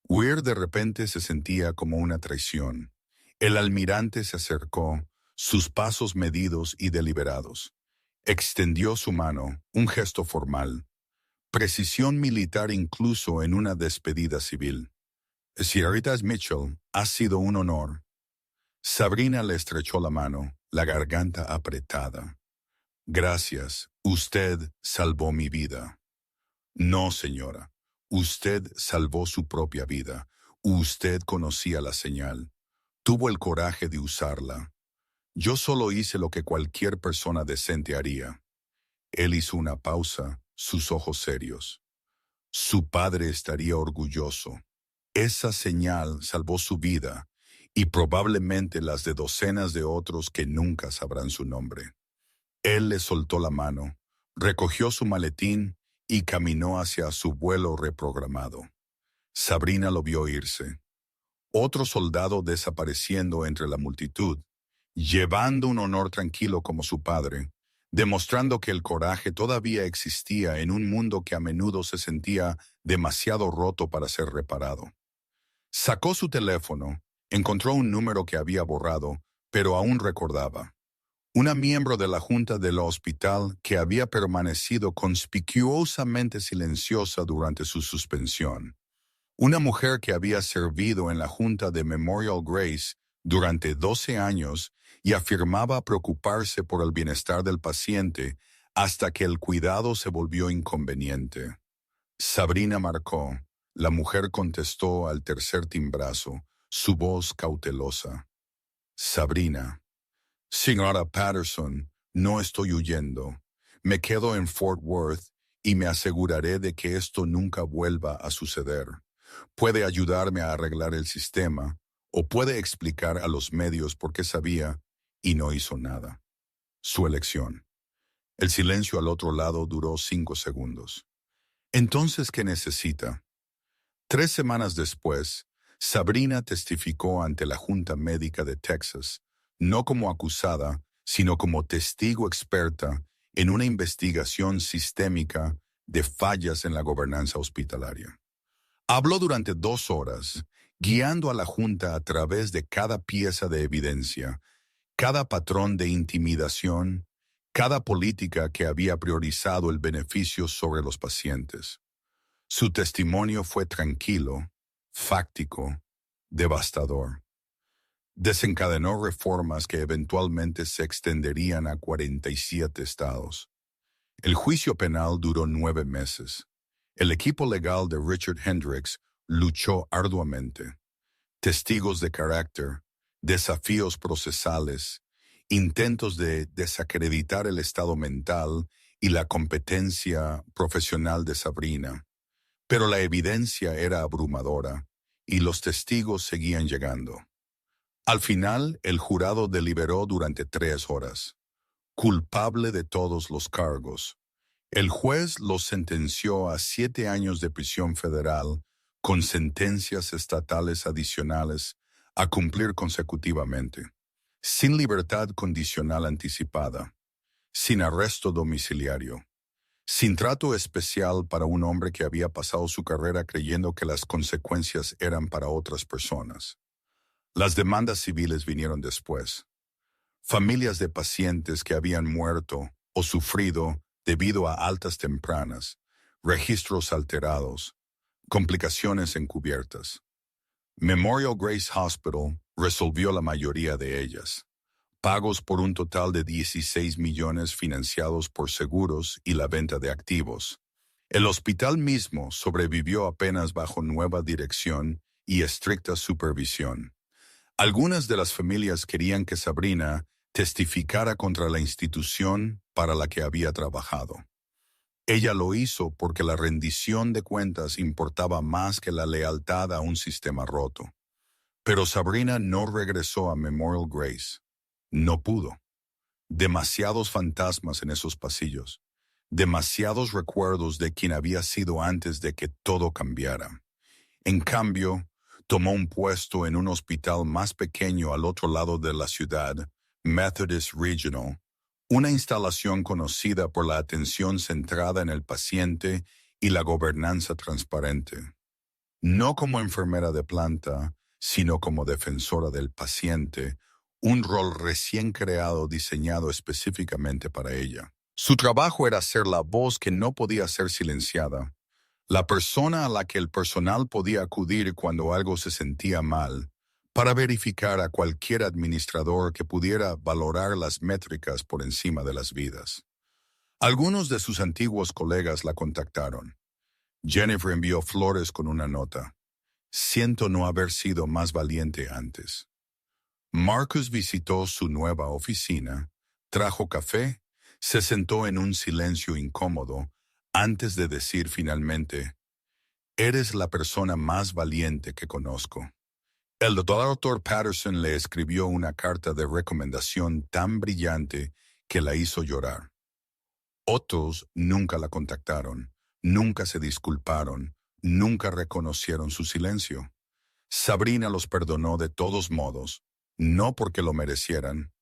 Huir de repente se sentía como una traición. El almirante se acercó, sus pasos medidos y deliberados. Extendió su mano, un gesto formal. Precisión militar incluso en una despedida civil. Señorita Mitchell, ha sido un honor. Sabrina le estrechó la mano, la garganta apretada. Gracias, usted salvó mi vida. No, señora, usted salvó su propia vida. Usted conocía la señal. Tuvo el coraje de usarla. Yo solo hice lo que cualquier persona decente haría. Él hizo una pausa, sus ojos serios. Su padre estaría orgulloso. Esa señal salvó su vida y probablemente las de docenas de otros que nunca sabrán su nombre. Él le soltó la mano, recogió su maletín y caminó hacia su vuelo reprogramado. Sabrina lo vio irse. Otro soldado desapareciendo entre la multitud, llevando un honor tranquilo como su padre, demostrando que el coraje todavía existía en un mundo que a menudo se sentía demasiado roto para ser reparado. Sacó su teléfono, encontró un número que había borrado, pero aún recordaba. Una miembro de la junta del hospital que había permanecido conspicuosamente silenciosa durante su suspensión. Una mujer que había servido en la junta de Memorial Grace durante 12 años y afirmaba preocuparse por el bienestar del paciente hasta que el cuidado se volvió inconveniente. Sabrina marcó. La mujer contestó al tercer timbrazo, su voz cautelosa. Sabrina. Señora Patterson, no estoy huyendo. Me quedo en Fort Worth y me aseguraré de que esto nunca vuelva a suceder. Puede ayudarme a arreglar el sistema o puede explicar a los medios por qué sabía y no hizo nada. Su elección. El silencio al otro lado duró 5 segundos. Entonces, ¿qué necesita? 3 semanas después, Sabrina testificó ante la Junta Médica de Texas, no como acusada, sino como testigo experta en una investigación sistémica de fallas en la gobernanza hospitalaria. Habló durante 2 horas, guiando a la Junta a través de cada pieza de evidencia, cada patrón de intimidación, cada política que había priorizado el beneficio sobre los pacientes. Su testimonio fue tranquilo, fáctico, devastador. Desencadenó reformas que eventualmente se extenderían a 47 estados. El juicio penal duró 9 meses. El equipo legal de Richard Hendricks luchó arduamente. Testigos de carácter, desafíos procesales, intentos de desacreditar el estado mental y la competencia profesional de Sabrina. Pero la evidencia era abrumadora y los testigos seguían llegando. Al final, el jurado deliberó durante 3 horas. Culpable de todos los cargos. El juez los sentenció a 7 años de prisión federal con sentencias estatales adicionales a cumplir consecutivamente, sin libertad condicional anticipada, sin arresto domiciliario, sin trato especial para un hombre que había pasado su carrera creyendo que las consecuencias eran para otras personas. Las demandas civiles vinieron después. Familias de pacientes que habían muerto o sufrido debido a altas tempranas, registros alterados, complicaciones encubiertas. Memorial Grace Hospital resolvió la mayoría de ellas. Pagos por un total de 16 millones financiados por seguros y la venta de activos. El hospital mismo sobrevivió apenas bajo nueva dirección y estricta supervisión. Algunas de las familias querían que Sabrina testificara contra la institución para la que había trabajado. Ella lo hizo porque la rendición de cuentas importaba más que la lealtad a un sistema roto. Pero Sabrina no regresó a Memorial Grace. No pudo. Demasiados fantasmas en esos pasillos. Demasiados recuerdos de quien había sido antes de que todo cambiara. En cambio, tomó un puesto en un hospital más pequeño al otro lado de la ciudad, Methodist Regional, una instalación conocida por la atención centrada en el paciente y la gobernanza transparente. No como enfermera de planta, sino como defensora del paciente, un rol recién creado diseñado específicamente para ella. Su trabajo era ser la voz que no podía ser silenciada, la persona a la que el personal podía acudir cuando algo se sentía mal, para verificar a cualquier administrador que pudiera valorar las métricas por encima de las vidas. Algunos de sus antiguos colegas la contactaron. Jennifer envió flores con una nota. Siento no haber sido más valiente antes. Marcus visitó su nueva oficina, trajo café, se sentó en un silencio incómodo antes de decir finalmente, «Eres la persona más valiente que conozco». El doctor Patterson le escribió una carta de recomendación tan brillante que la hizo llorar. Otros nunca la contactaron, nunca se disculparon, nunca reconocieron su silencio. Sabrina los perdonó de todos modos, no porque lo merecieran,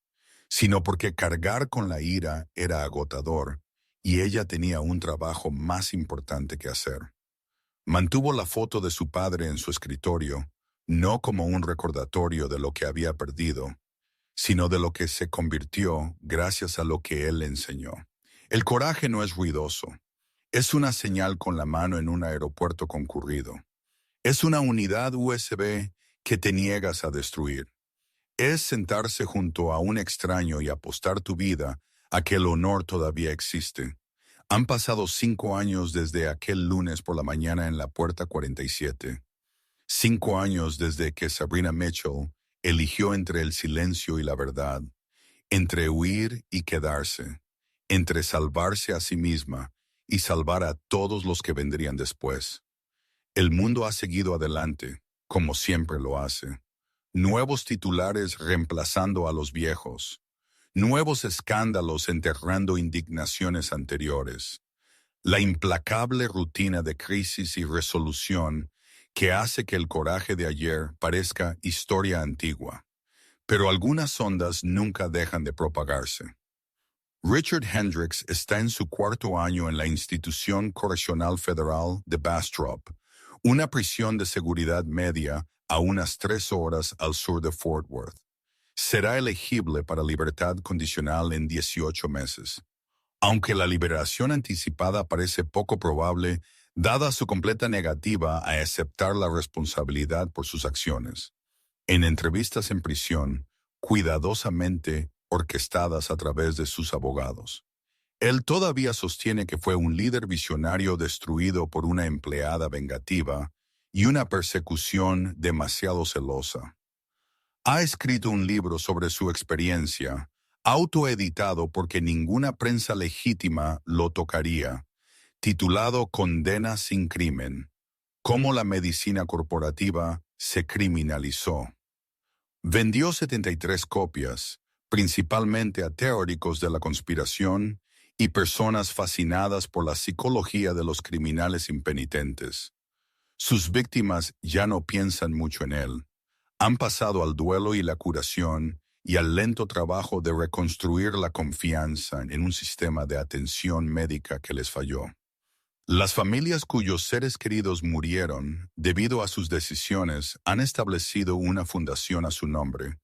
sino porque cargar con la ira era agotador y ella tenía un trabajo más importante que hacer. Mantuvo la foto de su padre en su escritorio, no como un recordatorio de lo que había perdido, sino de lo que se convirtió gracias a lo que él le enseñó. El coraje no es ruidoso. Es una señal con la mano en un aeropuerto concurrido. Es una unidad USB que te niegas a destruir. Es sentarse junto a un extraño y apostar tu vida a que el honor todavía existe. Han pasado 5 años desde aquel lunes por la mañana en la puerta 47. 5 años desde que Sabrina Mitchell eligió entre el silencio y la verdad, entre huir y quedarse, entre salvarse a sí misma y salvar a todos los que vendrían después. El mundo ha seguido adelante, como siempre lo hace. Nuevos titulares reemplazando a los viejos. Nuevos escándalos enterrando indignaciones anteriores. La implacable rutina de crisis y resolución que hace que el coraje de ayer parezca historia antigua. Pero algunas ondas nunca dejan de propagarse. Richard Hendricks está en su 4º año en la Institución Correccional Federal de Bastrop, una prisión de seguridad media a unas 3 horas al sur de Fort Worth. Será elegible para libertad condicional en 18 meses. Aunque la liberación anticipada parece poco probable, dada su completa negativa a aceptar la responsabilidad por sus acciones. En entrevistas en prisión, cuidadosamente orquestadas a través de sus abogados. Él todavía sostiene que fue un líder visionario destruido por una empleada vengativa y una persecución demasiado celosa. Ha escrito un libro sobre su experiencia, autoeditado porque ninguna prensa legítima lo tocaría, titulado Condena sin crimen, cómo la medicina corporativa se criminalizó. Vendió 73 copias, principalmente a teóricos de la conspiración y personas fascinadas por la psicología de los criminales impenitentes. Sus víctimas ya no piensan mucho en él. Han pasado al duelo y la curación y al lento trabajo de reconstruir la confianza en un sistema de atención médica que les falló. Las familias cuyos seres queridos murieron debido a sus decisiones han establecido una fundación a su nombre,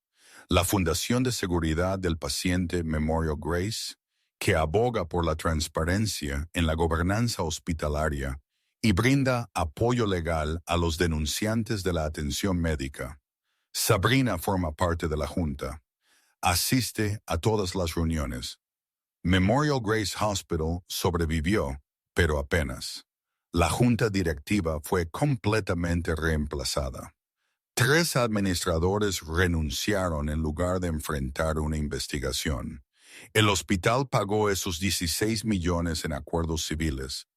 la Fundación de Seguridad del Paciente Memorial Grace, que aboga por la transparencia en la gobernanza hospitalaria y brinda apoyo legal a los denunciantes de la atención médica. Sabrina forma parte de la junta. Asiste a todas las reuniones. Memorial Grace Hospital sobrevivió, pero apenas. La junta directiva fue completamente reemplazada. 3 administradores renunciaron en lugar de enfrentar una investigación. El hospital pagó esos 16 millones en acuerdos civiles.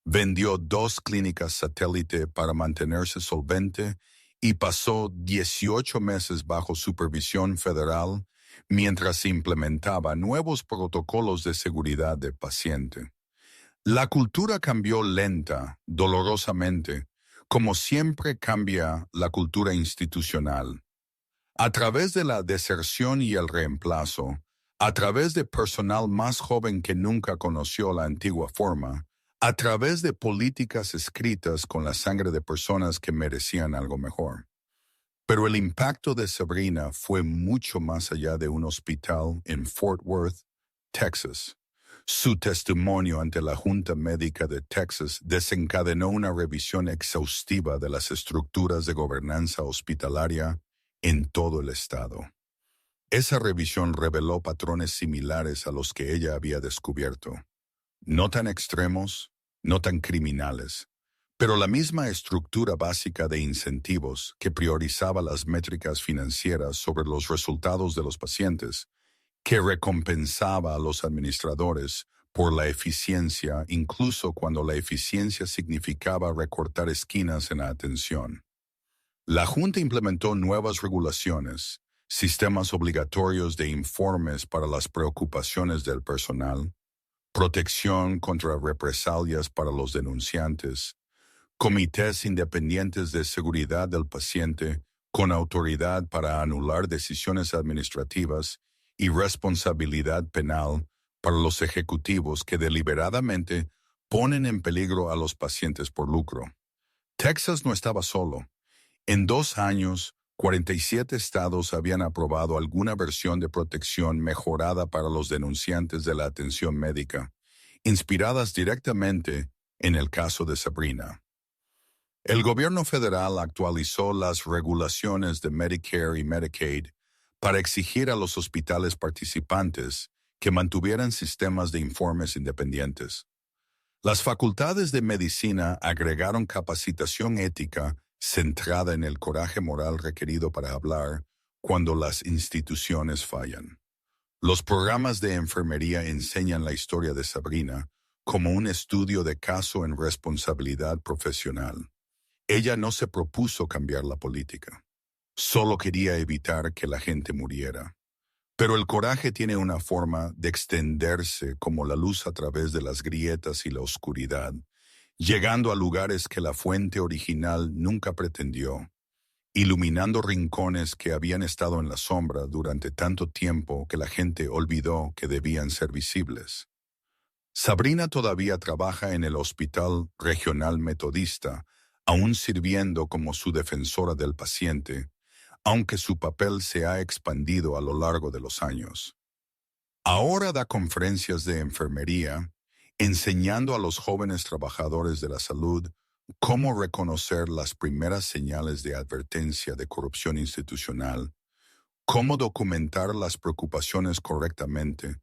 Vendió 2 clínicas satélite para mantenerse solvente y pasó 18 meses bajo supervisión federal mientras se implementaba nuevos protocolos de seguridad del paciente. La cultura cambió lenta, dolorosamente, como siempre cambia la cultura institucional. A través de la deserción y el reemplazo, a través de personal más joven que nunca conoció la antigua forma, a través de políticas escritas con la sangre de personas que merecían algo mejor. Pero el impacto de Sabrina fue mucho más allá de un hospital en Fort Worth, Texas. Su testimonio ante la Junta Médica de Texas desencadenó una revisión exhaustiva de las estructuras de gobernanza hospitalaria en todo el estado. Esa revisión reveló patrones similares a los que ella había descubierto. No tan extremos, no tan criminales, pero la misma estructura básica de incentivos que priorizaba las métricas financieras sobre los resultados de los pacientes, que recompensaba a los administradores por la eficiencia, incluso cuando la eficiencia significaba recortar esquinas en la atención. La Junta implementó nuevas regulaciones, sistemas obligatorios de informes para las preocupaciones del personal, protección contra represalias para los denunciantes, comités independientes de seguridad del paciente con autoridad para anular decisiones administrativas y responsabilidad penal para los ejecutivos que deliberadamente ponen en peligro a los pacientes por lucro. Texas no estaba solo. En 2 años, 47 estados habían aprobado alguna versión de protección mejorada para los denunciantes de la atención médica, inspiradas directamente en el caso de Sabrina. El gobierno federal actualizó las regulaciones de Medicare y Medicaid para exigir a los hospitales participantes que mantuvieran sistemas de informes independientes. Las facultades de medicina agregaron capacitación ética centrada en el coraje moral requerido para hablar cuando las instituciones fallan. Los programas de enfermería enseñan la historia de Sabrina como un estudio de caso en responsabilidad profesional. Ella no se propuso cambiar la política. Solo quería evitar que la gente muriera. Pero el coraje tiene una forma de extenderse como la luz a través de las grietas y la oscuridad, llegando a lugares que la fuente original nunca pretendió, iluminando rincones que habían estado en la sombra durante tanto tiempo que la gente olvidó que debían ser visibles. Sabrina todavía trabaja en el Hospital Regional Metodista, aún sirviendo como su defensora del paciente, aunque su papel se ha expandido a lo largo de los años. Ahora da conferencias de enfermería, enseñando a los jóvenes trabajadores de la salud cómo reconocer las primeras señales de advertencia de corrupción institucional, cómo documentar las preocupaciones correctamente,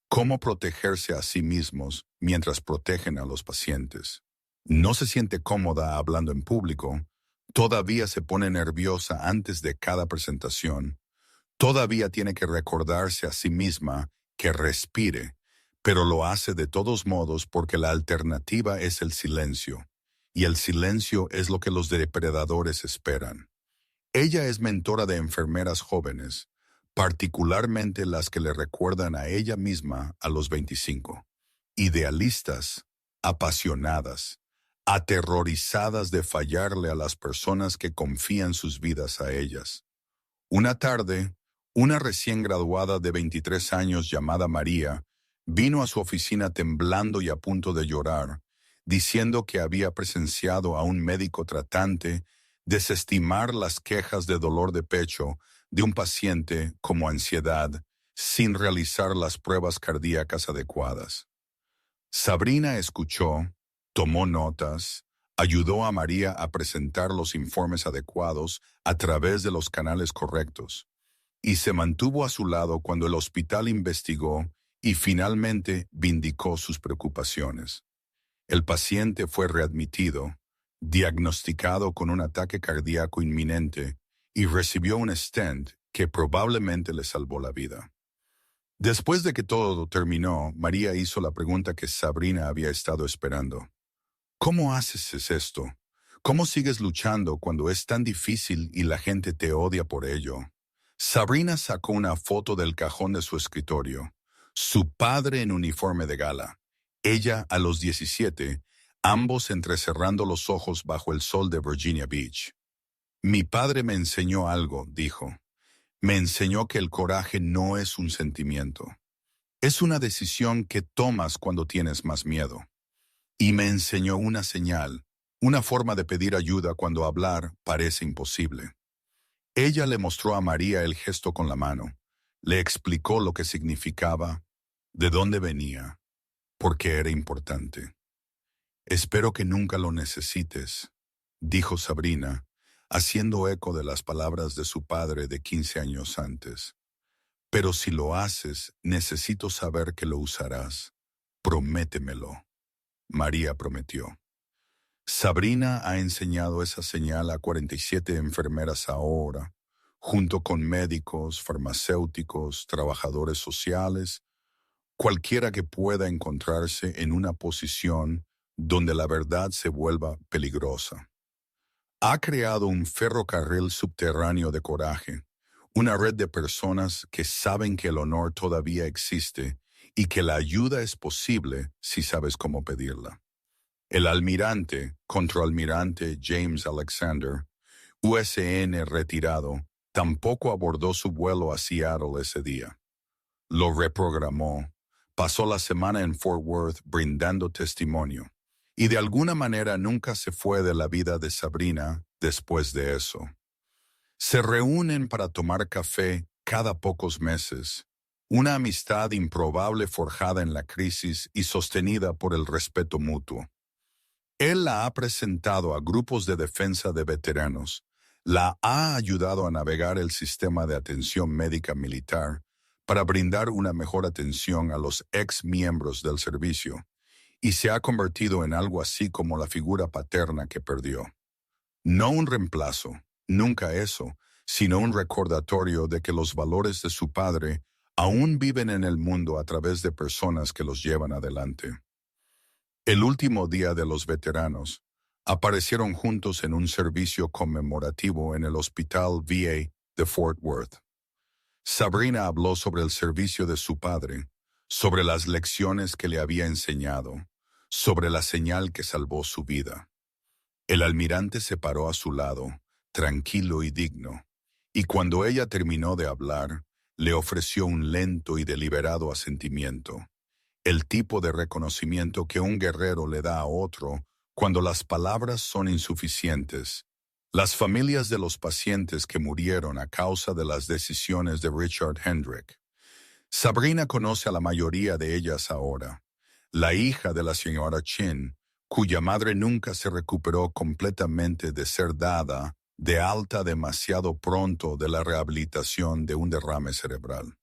cómo protegerse a sí mismos mientras protegen a los pacientes. No se siente cómoda hablando en público, todavía se pone nerviosa antes de cada presentación, todavía tiene que recordarse a sí misma que respire, pero lo hace de todos modos porque la alternativa es el silencio, y el silencio es lo que los depredadores esperan. Ella es mentora de enfermeras jóvenes, particularmente las que le recuerdan a ella misma a los 25, idealistas, apasionadas, aterrorizadas de fallarle a las personas que confían sus vidas a ellas. Una tarde, una recién graduada de 23 años llamada María vino a su oficina temblando y a punto de llorar, diciendo que había presenciado a un médico tratante desestimar las quejas de dolor de pecho de un paciente como ansiedad sin realizar las pruebas cardíacas adecuadas. Sabrina escuchó, tomó notas, ayudó a María a presentar los informes adecuados a través de los canales correctos, y se mantuvo a su lado cuando el hospital investigó y finalmente vindicó sus preocupaciones. El paciente fue readmitido, diagnosticado con un ataque cardíaco inminente y recibió un stent que probablemente le salvó la vida. Después de que todo terminó, María hizo la pregunta que Sabrina había estado esperando. ¿Cómo haces esto? ¿Cómo sigues luchando cuando es tan difícil y la gente te odia por ello? Sabrina sacó una foto del cajón de su escritorio. Su padre en uniforme de gala. Ella a los 17, ambos entrecerrando los ojos bajo el sol de Virginia Beach. Mi padre me enseñó algo, dijo. Me enseñó que el coraje no es un sentimiento. Es una decisión que tomas cuando tienes más miedo. Y me enseñó una señal, una forma de pedir ayuda cuando hablar parece imposible. Ella le mostró a María el gesto con la mano, le explicó lo que significaba, de dónde venía, por qué era importante. Espero que nunca lo necesites, dijo Sabrina, haciendo eco de las palabras de su padre de 15 años antes. Pero si lo haces, necesito saber que lo usarás. Prométemelo. María prometió. Sabrina ha enseñado esa señal a 47 enfermeras ahora, junto con médicos, farmacéuticos, trabajadores sociales, cualquiera que pueda encontrarse en una posición donde la verdad se vuelva peligrosa. Ha creado un ferrocarril subterráneo de coraje, una red de personas que saben que el honor todavía existe y que la ayuda es posible si sabes cómo pedirla. El almirante, contraalmirante James Alexander, USN retirado, tampoco abordó su vuelo a Seattle ese día. lo reprogramó, pasó la semana en Fort Worth brindando testimonio, y de alguna manera nunca se fue de la vida de Sabrina después de eso. Se reúnen para tomar café cada pocos meses, una amistad improbable forjada en la crisis y sostenida por el respeto mutuo. Él la ha presentado a grupos de defensa de veteranos, la ha ayudado a navegar el sistema de atención médica militar para brindar una mejor atención a los ex miembros del servicio, y se ha convertido en algo así como la figura paterna que perdió. No un reemplazo, nunca eso, sino un recordatorio de que los valores de su padre aún viven en el mundo a través de personas que los llevan adelante. El último día de los veteranos, aparecieron juntos en un servicio conmemorativo en el Hospital VA de Fort Worth. Sabrina habló sobre el servicio de su padre, sobre las lecciones que le había enseñado, sobre la señal que salvó su vida. El almirante se paró a su lado, tranquilo y digno, y cuando ella terminó de hablar, le ofreció un lento y deliberado asentimiento, el tipo de reconocimiento que un guerrero le da a otro cuando las palabras son insuficientes. Las familias de los pacientes que murieron a causa de las decisiones de Richard Hendrick. Sabrina conoce a la mayoría de ellas ahora. La hija de la señora Chin, cuya madre nunca se recuperó completamente de ser dada de alta demasiado pronto de la rehabilitación de un derrame cerebral.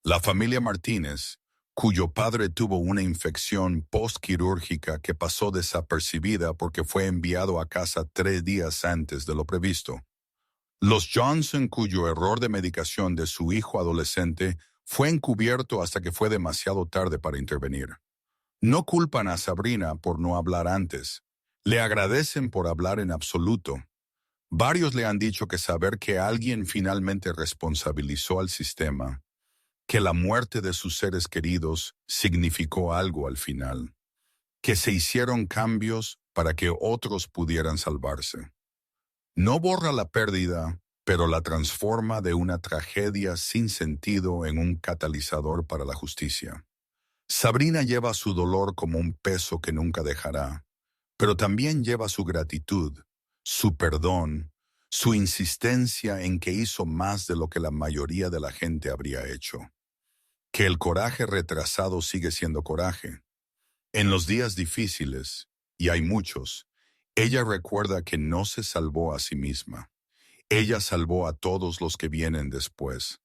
La familia Martínez, cuyo padre tuvo una infección postquirúrgica que pasó desapercibida porque fue enviado a casa 3 días antes de lo previsto. Los Johnson, cuyo error de medicación de su hijo adolescente fue encubierto hasta que fue demasiado tarde para intervenir. No culpan a Sabrina por no hablar antes. Le agradecen por hablar en absoluto. Varios le han dicho que saber que alguien finalmente responsabilizó al sistema, que la muerte de sus seres queridos significó algo al final, que se hicieron cambios para que otros pudieran salvarse. No borra la pérdida, pero la transforma de una tragedia sin sentido en un catalizador para la justicia. Sabrina lleva su dolor como un peso que nunca dejará, pero también lleva su gratitud, su perdón, su insistencia en que hizo más de lo que la mayoría de la gente habría hecho. Que el coraje retrasado sigue siendo coraje. En los días difíciles, y hay muchos, ella recuerda que no se salvó a sí misma. Ella salvó a todos los que vienen después.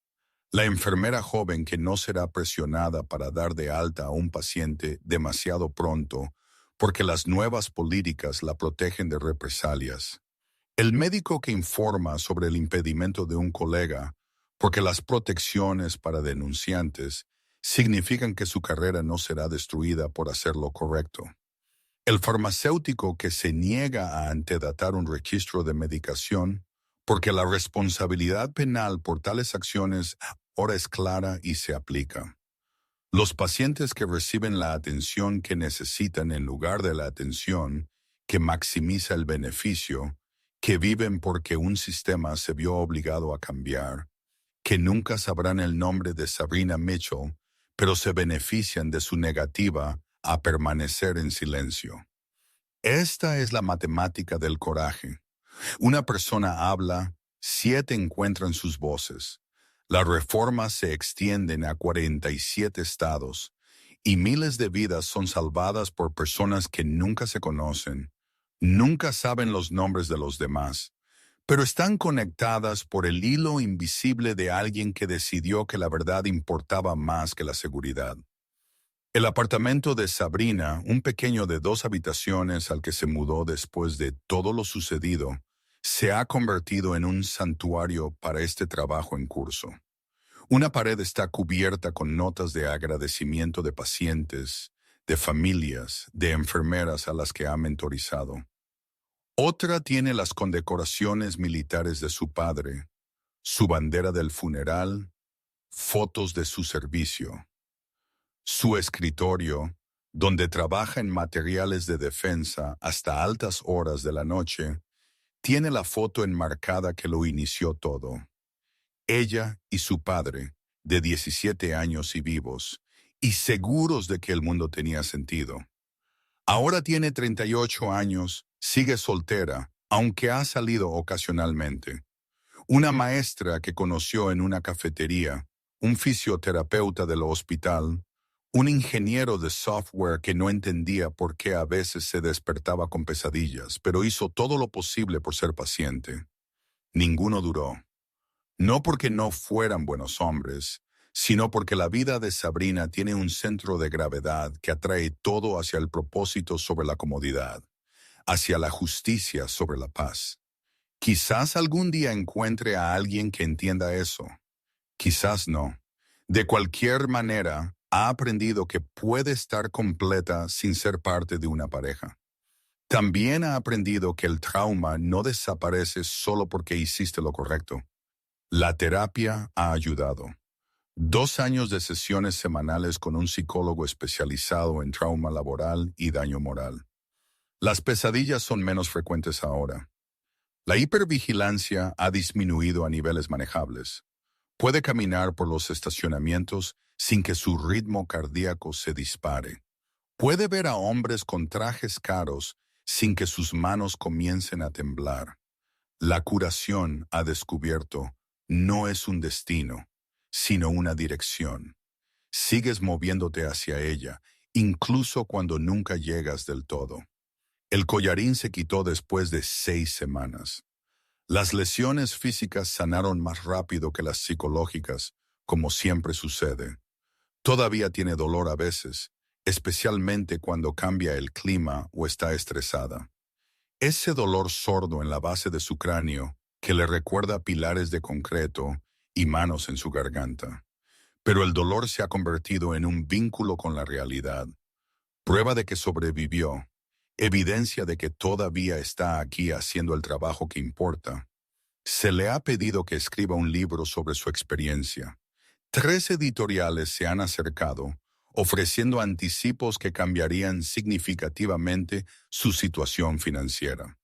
La enfermera joven que no será presionada para dar de alta a un paciente demasiado pronto porque las nuevas políticas la protegen de represalias. El médico que informa sobre el impedimento de un colega porque las protecciones para denunciantes significan que su carrera no será destruida por hacer lo correcto. El farmacéutico que se niega a antedatar un registro de medicación porque la responsabilidad penal por tales acciones ahora es clara y se aplica. Los pacientes que reciben la atención que necesitan en lugar de la atención que maximiza el beneficio, que viven porque un sistema se vio obligado a cambiar, que nunca sabrán el nombre de Sabrina Mitchell, pero se benefician de su negativa a permanecer en silencio. Esta es la matemática del coraje. Una persona habla, 7 encuentran sus voces. Las reformas se extienden a 47 estados y miles de vidas son salvadas por personas que nunca se conocen, nunca saben los nombres de los demás, pero están conectadas por el hilo invisible de alguien que decidió que la verdad importaba más que la seguridad. El apartamento de Sabrina, un pequeño de 2 habitaciones al que se mudó después de todo lo sucedido, se ha convertido en un santuario para este trabajo en curso. Una pared está cubierta con notas de agradecimiento de pacientes, de familias, de enfermeras a las que ha mentorizado. Otra tiene las condecoraciones militares de su padre, su bandera del funeral, fotos de su servicio. Su escritorio, donde trabaja en materiales de defensa hasta altas horas de la noche, tiene la foto enmarcada que lo inició todo. Ella y su padre, de 17 años y vivos, y seguros de que el mundo tenía sentido. Ahora tiene 38 años, sigue soltera, aunque ha salido ocasionalmente. Una maestra que conoció en una cafetería, un fisioterapeuta del hospital, un ingeniero de software que no entendía por qué a veces se despertaba con pesadillas, pero hizo todo lo posible por ser paciente. Ninguno duró. No porque no fueran buenos hombres, sino porque la vida de Sabrina tiene un centro de gravedad que atrae todo hacia el propósito sobre la comodidad, hacia la justicia sobre la paz. Quizás algún día encuentre a alguien que entienda eso. Quizás no. De cualquier manera, ha aprendido que puede estar completa sin ser parte de una pareja. También ha aprendido que el trauma no desaparece solo porque hiciste lo correcto. La terapia ha ayudado. 2 años de sesiones semanales con un psicólogo especializado en trauma laboral y daño moral. Las pesadillas son menos frecuentes ahora. La hipervigilancia ha disminuido a niveles manejables. Puede caminar por los estacionamientos sin que su ritmo cardíaco se dispare. Puede ver a hombres con trajes caros sin que sus manos comiencen a temblar. La curación, ha descubierto, no es un destino, sino una dirección. Sigues moviéndote hacia ella, incluso cuando nunca llegas del todo. El collarín se quitó después de 6 semanas. Las lesiones físicas sanaron más rápido que las psicológicas, como siempre sucede. Todavía tiene dolor a veces, especialmente cuando cambia el clima o está estresada. Ese dolor sordo en la base de su cráneo que le recuerda pilares de concreto y manos en su garganta. Pero el dolor se ha convertido en un vínculo con la realidad. Prueba de que sobrevivió. Evidencia de que todavía está aquí haciendo el trabajo que importa. Se le ha pedido que escriba un libro sobre su experiencia. 3 editoriales se han acercado, ofreciendo anticipos que cambiarían significativamente su situación financiera.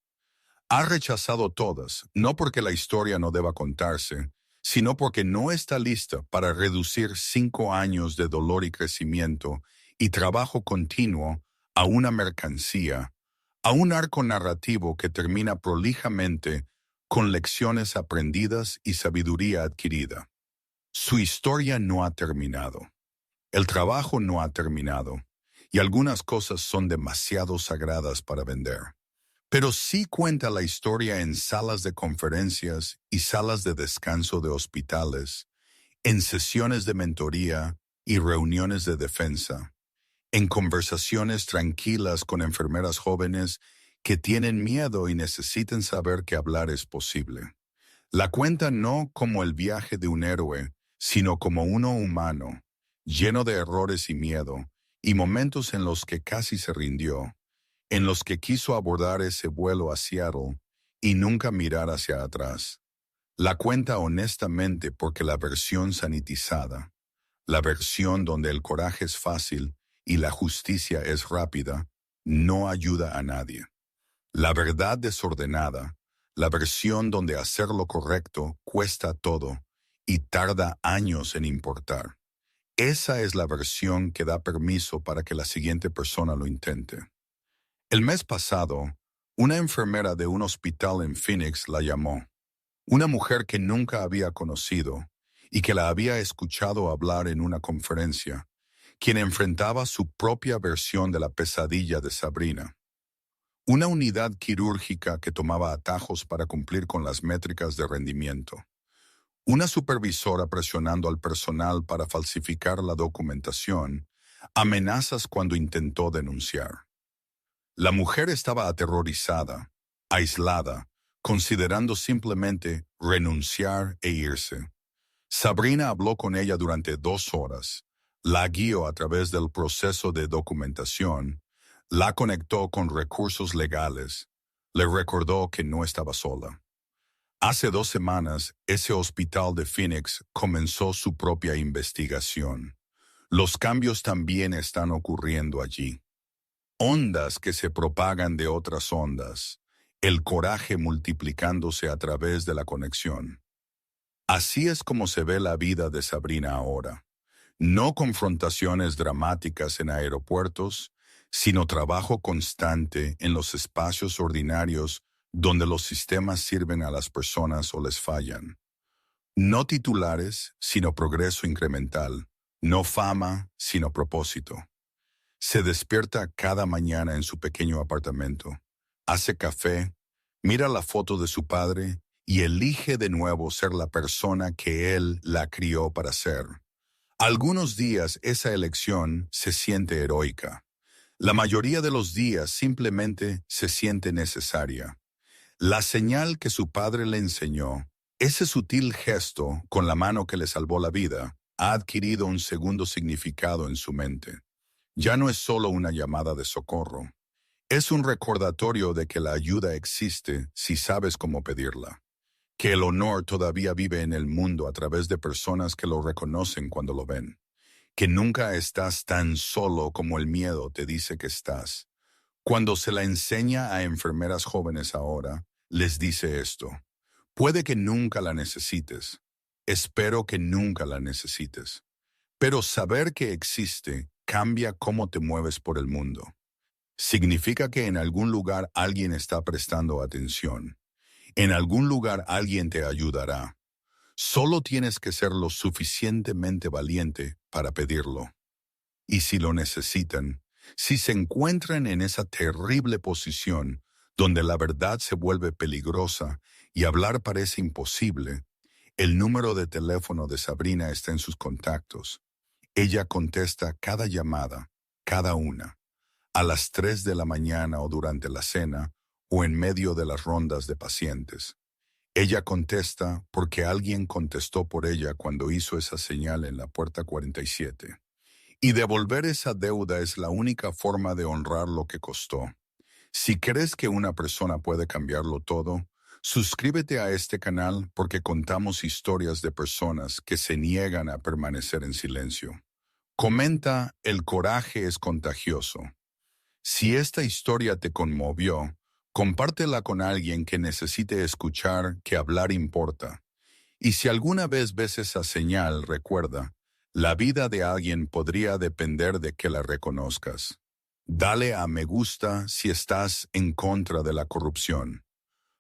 Ha rechazado todas, no porque la historia no deba contarse, sino porque no está lista para reducir 5 años de dolor y crecimiento y trabajo continuo a una mercancía, a un arco narrativo que termina prolijamente con lecciones aprendidas y sabiduría adquirida. Su historia no ha terminado. El trabajo no ha terminado, y algunas cosas son demasiado sagradas para vender. Pero sí cuenta la historia en salas de conferencias y salas de descanso de hospitales, en sesiones de mentoría y reuniones de defensa, en conversaciones tranquilas con enfermeras jóvenes que tienen miedo y necesitan saber que hablar es posible. La cuenta no como el viaje de un héroe, sino como uno humano, lleno de errores y miedo, y momentos en los que casi se rindió, en los que quiso abordar ese vuelo a Seattle y nunca mirar hacia atrás. La cuenta honestamente porque la versión sanitizada, la versión donde el coraje es fácil y la justicia es rápida, no ayuda a nadie. La verdad desordenada, la versión donde hacer lo correcto cuesta todo y tarda años en importar. Esa es la versión que da permiso para que la siguiente persona lo intente. El mes pasado, una enfermera de un hospital en Phoenix la llamó. Una mujer que nunca había conocido y que la había escuchado hablar en una conferencia, quien enfrentaba su propia versión de la pesadilla de Sabrina. Una unidad quirúrgica que tomaba atajos para cumplir con las métricas de rendimiento. Una supervisora presionando al personal para falsificar la documentación, amenazas cuando intentó denunciar. La mujer estaba aterrorizada, aislada, considerando simplemente renunciar e irse. Sabrina habló con ella durante 2 horas, la guió a través del proceso de documentación, la conectó con recursos legales, le recordó que no estaba sola. Hace 2 semanas, ese hospital de Phoenix comenzó su propia investigación. Los cambios también están ocurriendo allí. Ondas que se propagan de otras ondas, el coraje multiplicándose a través de la conexión. Así es como se ve la vida de Sabrina ahora. No confrontaciones dramáticas en aeropuertos, sino trabajo constante en los espacios ordinarios donde los sistemas sirven a las personas o les fallan. No titulares, sino progreso incremental. No fama, sino propósito. Se despierta cada mañana en su pequeño apartamento, hace café, mira la foto de su padre y elige de nuevo ser la persona que él la crió para ser. Algunos días esa elección se siente heroica. La mayoría de los días simplemente se siente necesaria. La señal que su padre le enseñó, ese sutil gesto con la mano que le salvó la vida, ha adquirido un segundo significado en su mente. Ya no es solo una llamada de socorro. Es un recordatorio de que la ayuda existe si sabes cómo pedirla. Que el honor todavía vive en el mundo a través de personas que lo reconocen cuando lo ven. Que nunca estás tan solo como el miedo te dice que estás. Cuando se la enseña a enfermeras jóvenes ahora, les dice esto. Puede que nunca la necesites. Espero que nunca la necesites. Pero saber que existe cambia cómo te mueves por el mundo. Significa que en algún lugar alguien está prestando atención. En algún lugar alguien te ayudará. Solo tienes que ser lo suficientemente valiente para pedirlo. Y si lo necesitan, si se encuentran en esa terrible posición donde la verdad se vuelve peligrosa y hablar parece imposible, el número de teléfono de Sabrina está en sus contactos. Ella contesta cada llamada, cada una, a las 3 de la mañana o durante la cena o en medio de las rondas de pacientes. Ella contesta porque alguien contestó por ella cuando hizo esa señal en la puerta 47. Y devolver esa deuda es la única forma de honrar lo que costó. Si crees que una persona puede cambiarlo todo, suscríbete a este canal porque contamos historias de personas que se niegan a permanecer en silencio. Comenta, el coraje es contagioso. Si esta historia te conmovió, compártela con alguien que necesite escuchar que hablar importa. Y si alguna vez ves esa señal, recuerda, la vida de alguien podría depender de que la reconozcas. Dale a me gusta si estás en contra de la corrupción.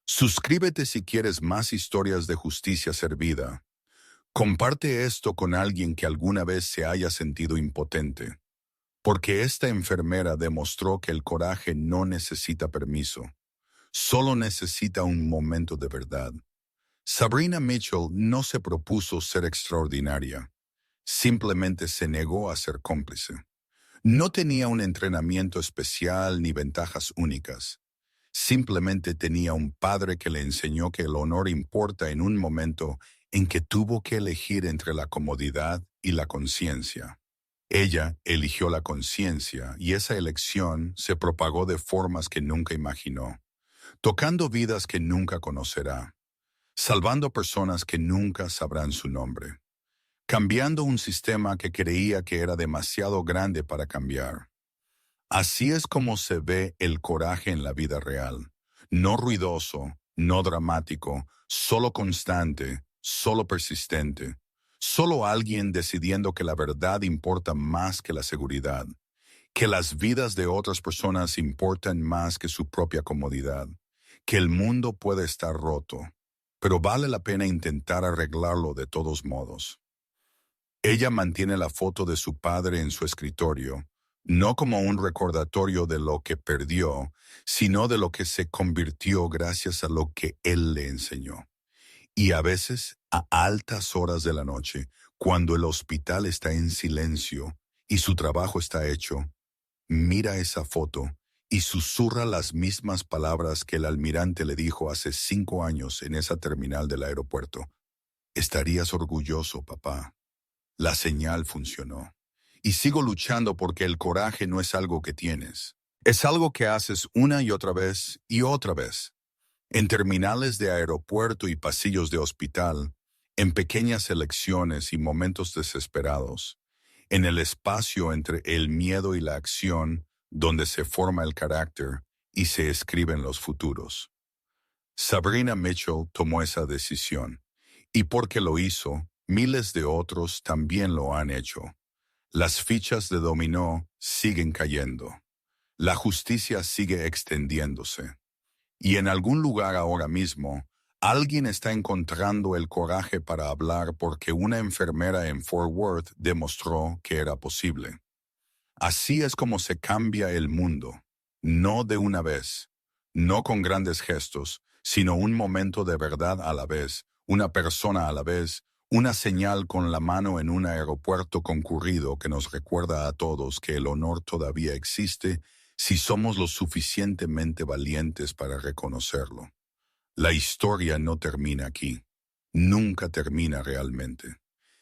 Suscríbete si quieres más historias de justicia servida. Comparte esto con alguien que alguna vez se haya sentido impotente. Porque esta enfermera demostró que el coraje no necesita permiso. Solo necesita un momento de verdad. Sabrina Mitchell no se propuso ser extraordinaria. Simplemente se negó a ser cómplice. No tenía un entrenamiento especial ni ventajas únicas. Simplemente tenía un padre que le enseñó que el honor importa en un momento en que tuvo que elegir entre la comodidad y la conciencia. Ella eligió la conciencia y esa elección se propagó de formas que nunca imaginó, tocando vidas que nunca conocerá, salvando personas que nunca sabrán su nombre, cambiando un sistema que creía que era demasiado grande para cambiar. Así es como se ve el coraje en la vida real. No ruidoso, no dramático, solo constante, solo persistente. Solo alguien decidiendo que la verdad importa más que la seguridad, que las vidas de otras personas importan más que su propia comodidad, que el mundo puede estar roto, pero vale la pena intentar arreglarlo de todos modos. Ella mantiene la foto de su padre en su escritorio, no como un recordatorio de lo que perdió, sino de lo que se convirtió gracias a lo que él le enseñó. Y a veces, a altas horas de la noche, cuando el hospital está en silencio y su trabajo está hecho, mira esa foto y susurra las mismas palabras que el almirante le dijo hace 5 años en esa terminal del aeropuerto. Estarías orgulloso, papá. La señal funcionó. Y sigo luchando porque el coraje no es algo que tienes. Es algo que haces una y otra vez y otra vez. En terminales de aeropuerto y pasillos de hospital, en pequeñas elecciones y momentos desesperados, en el espacio entre el miedo y la acción, donde se forma el carácter y se escriben los futuros. Sabrina Mitchell tomó esa decisión, Y porque lo hizo, miles de otros también lo han hecho. Las fichas de dominó siguen cayendo. La justicia sigue extendiéndose. Y en algún lugar ahora mismo, alguien está encontrando el coraje para hablar porque una enfermera en Fort Worth demostró que era posible. Así es como se cambia el mundo, no de una vez, no con grandes gestos, sino un momento de verdad a la vez, una persona a la vez, una señal con la mano en un aeropuerto concurrido que nos recuerda a todos que el honor todavía existe si somos lo suficientemente valientes para reconocerlo. La historia no termina aquí, nunca termina realmente.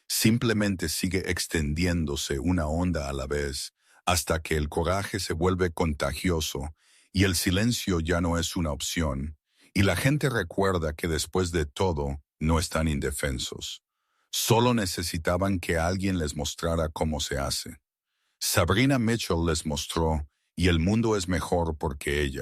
Simplemente sigue extendiéndose una onda a la vez hasta que el coraje se vuelve contagioso y el silencio ya no es una opción, y la gente recuerda que después de todo no están indefensos. Solo necesitaban que alguien les mostrara cómo se hace. Sabrina Mitchell les mostró, y el mundo es mejor porque ella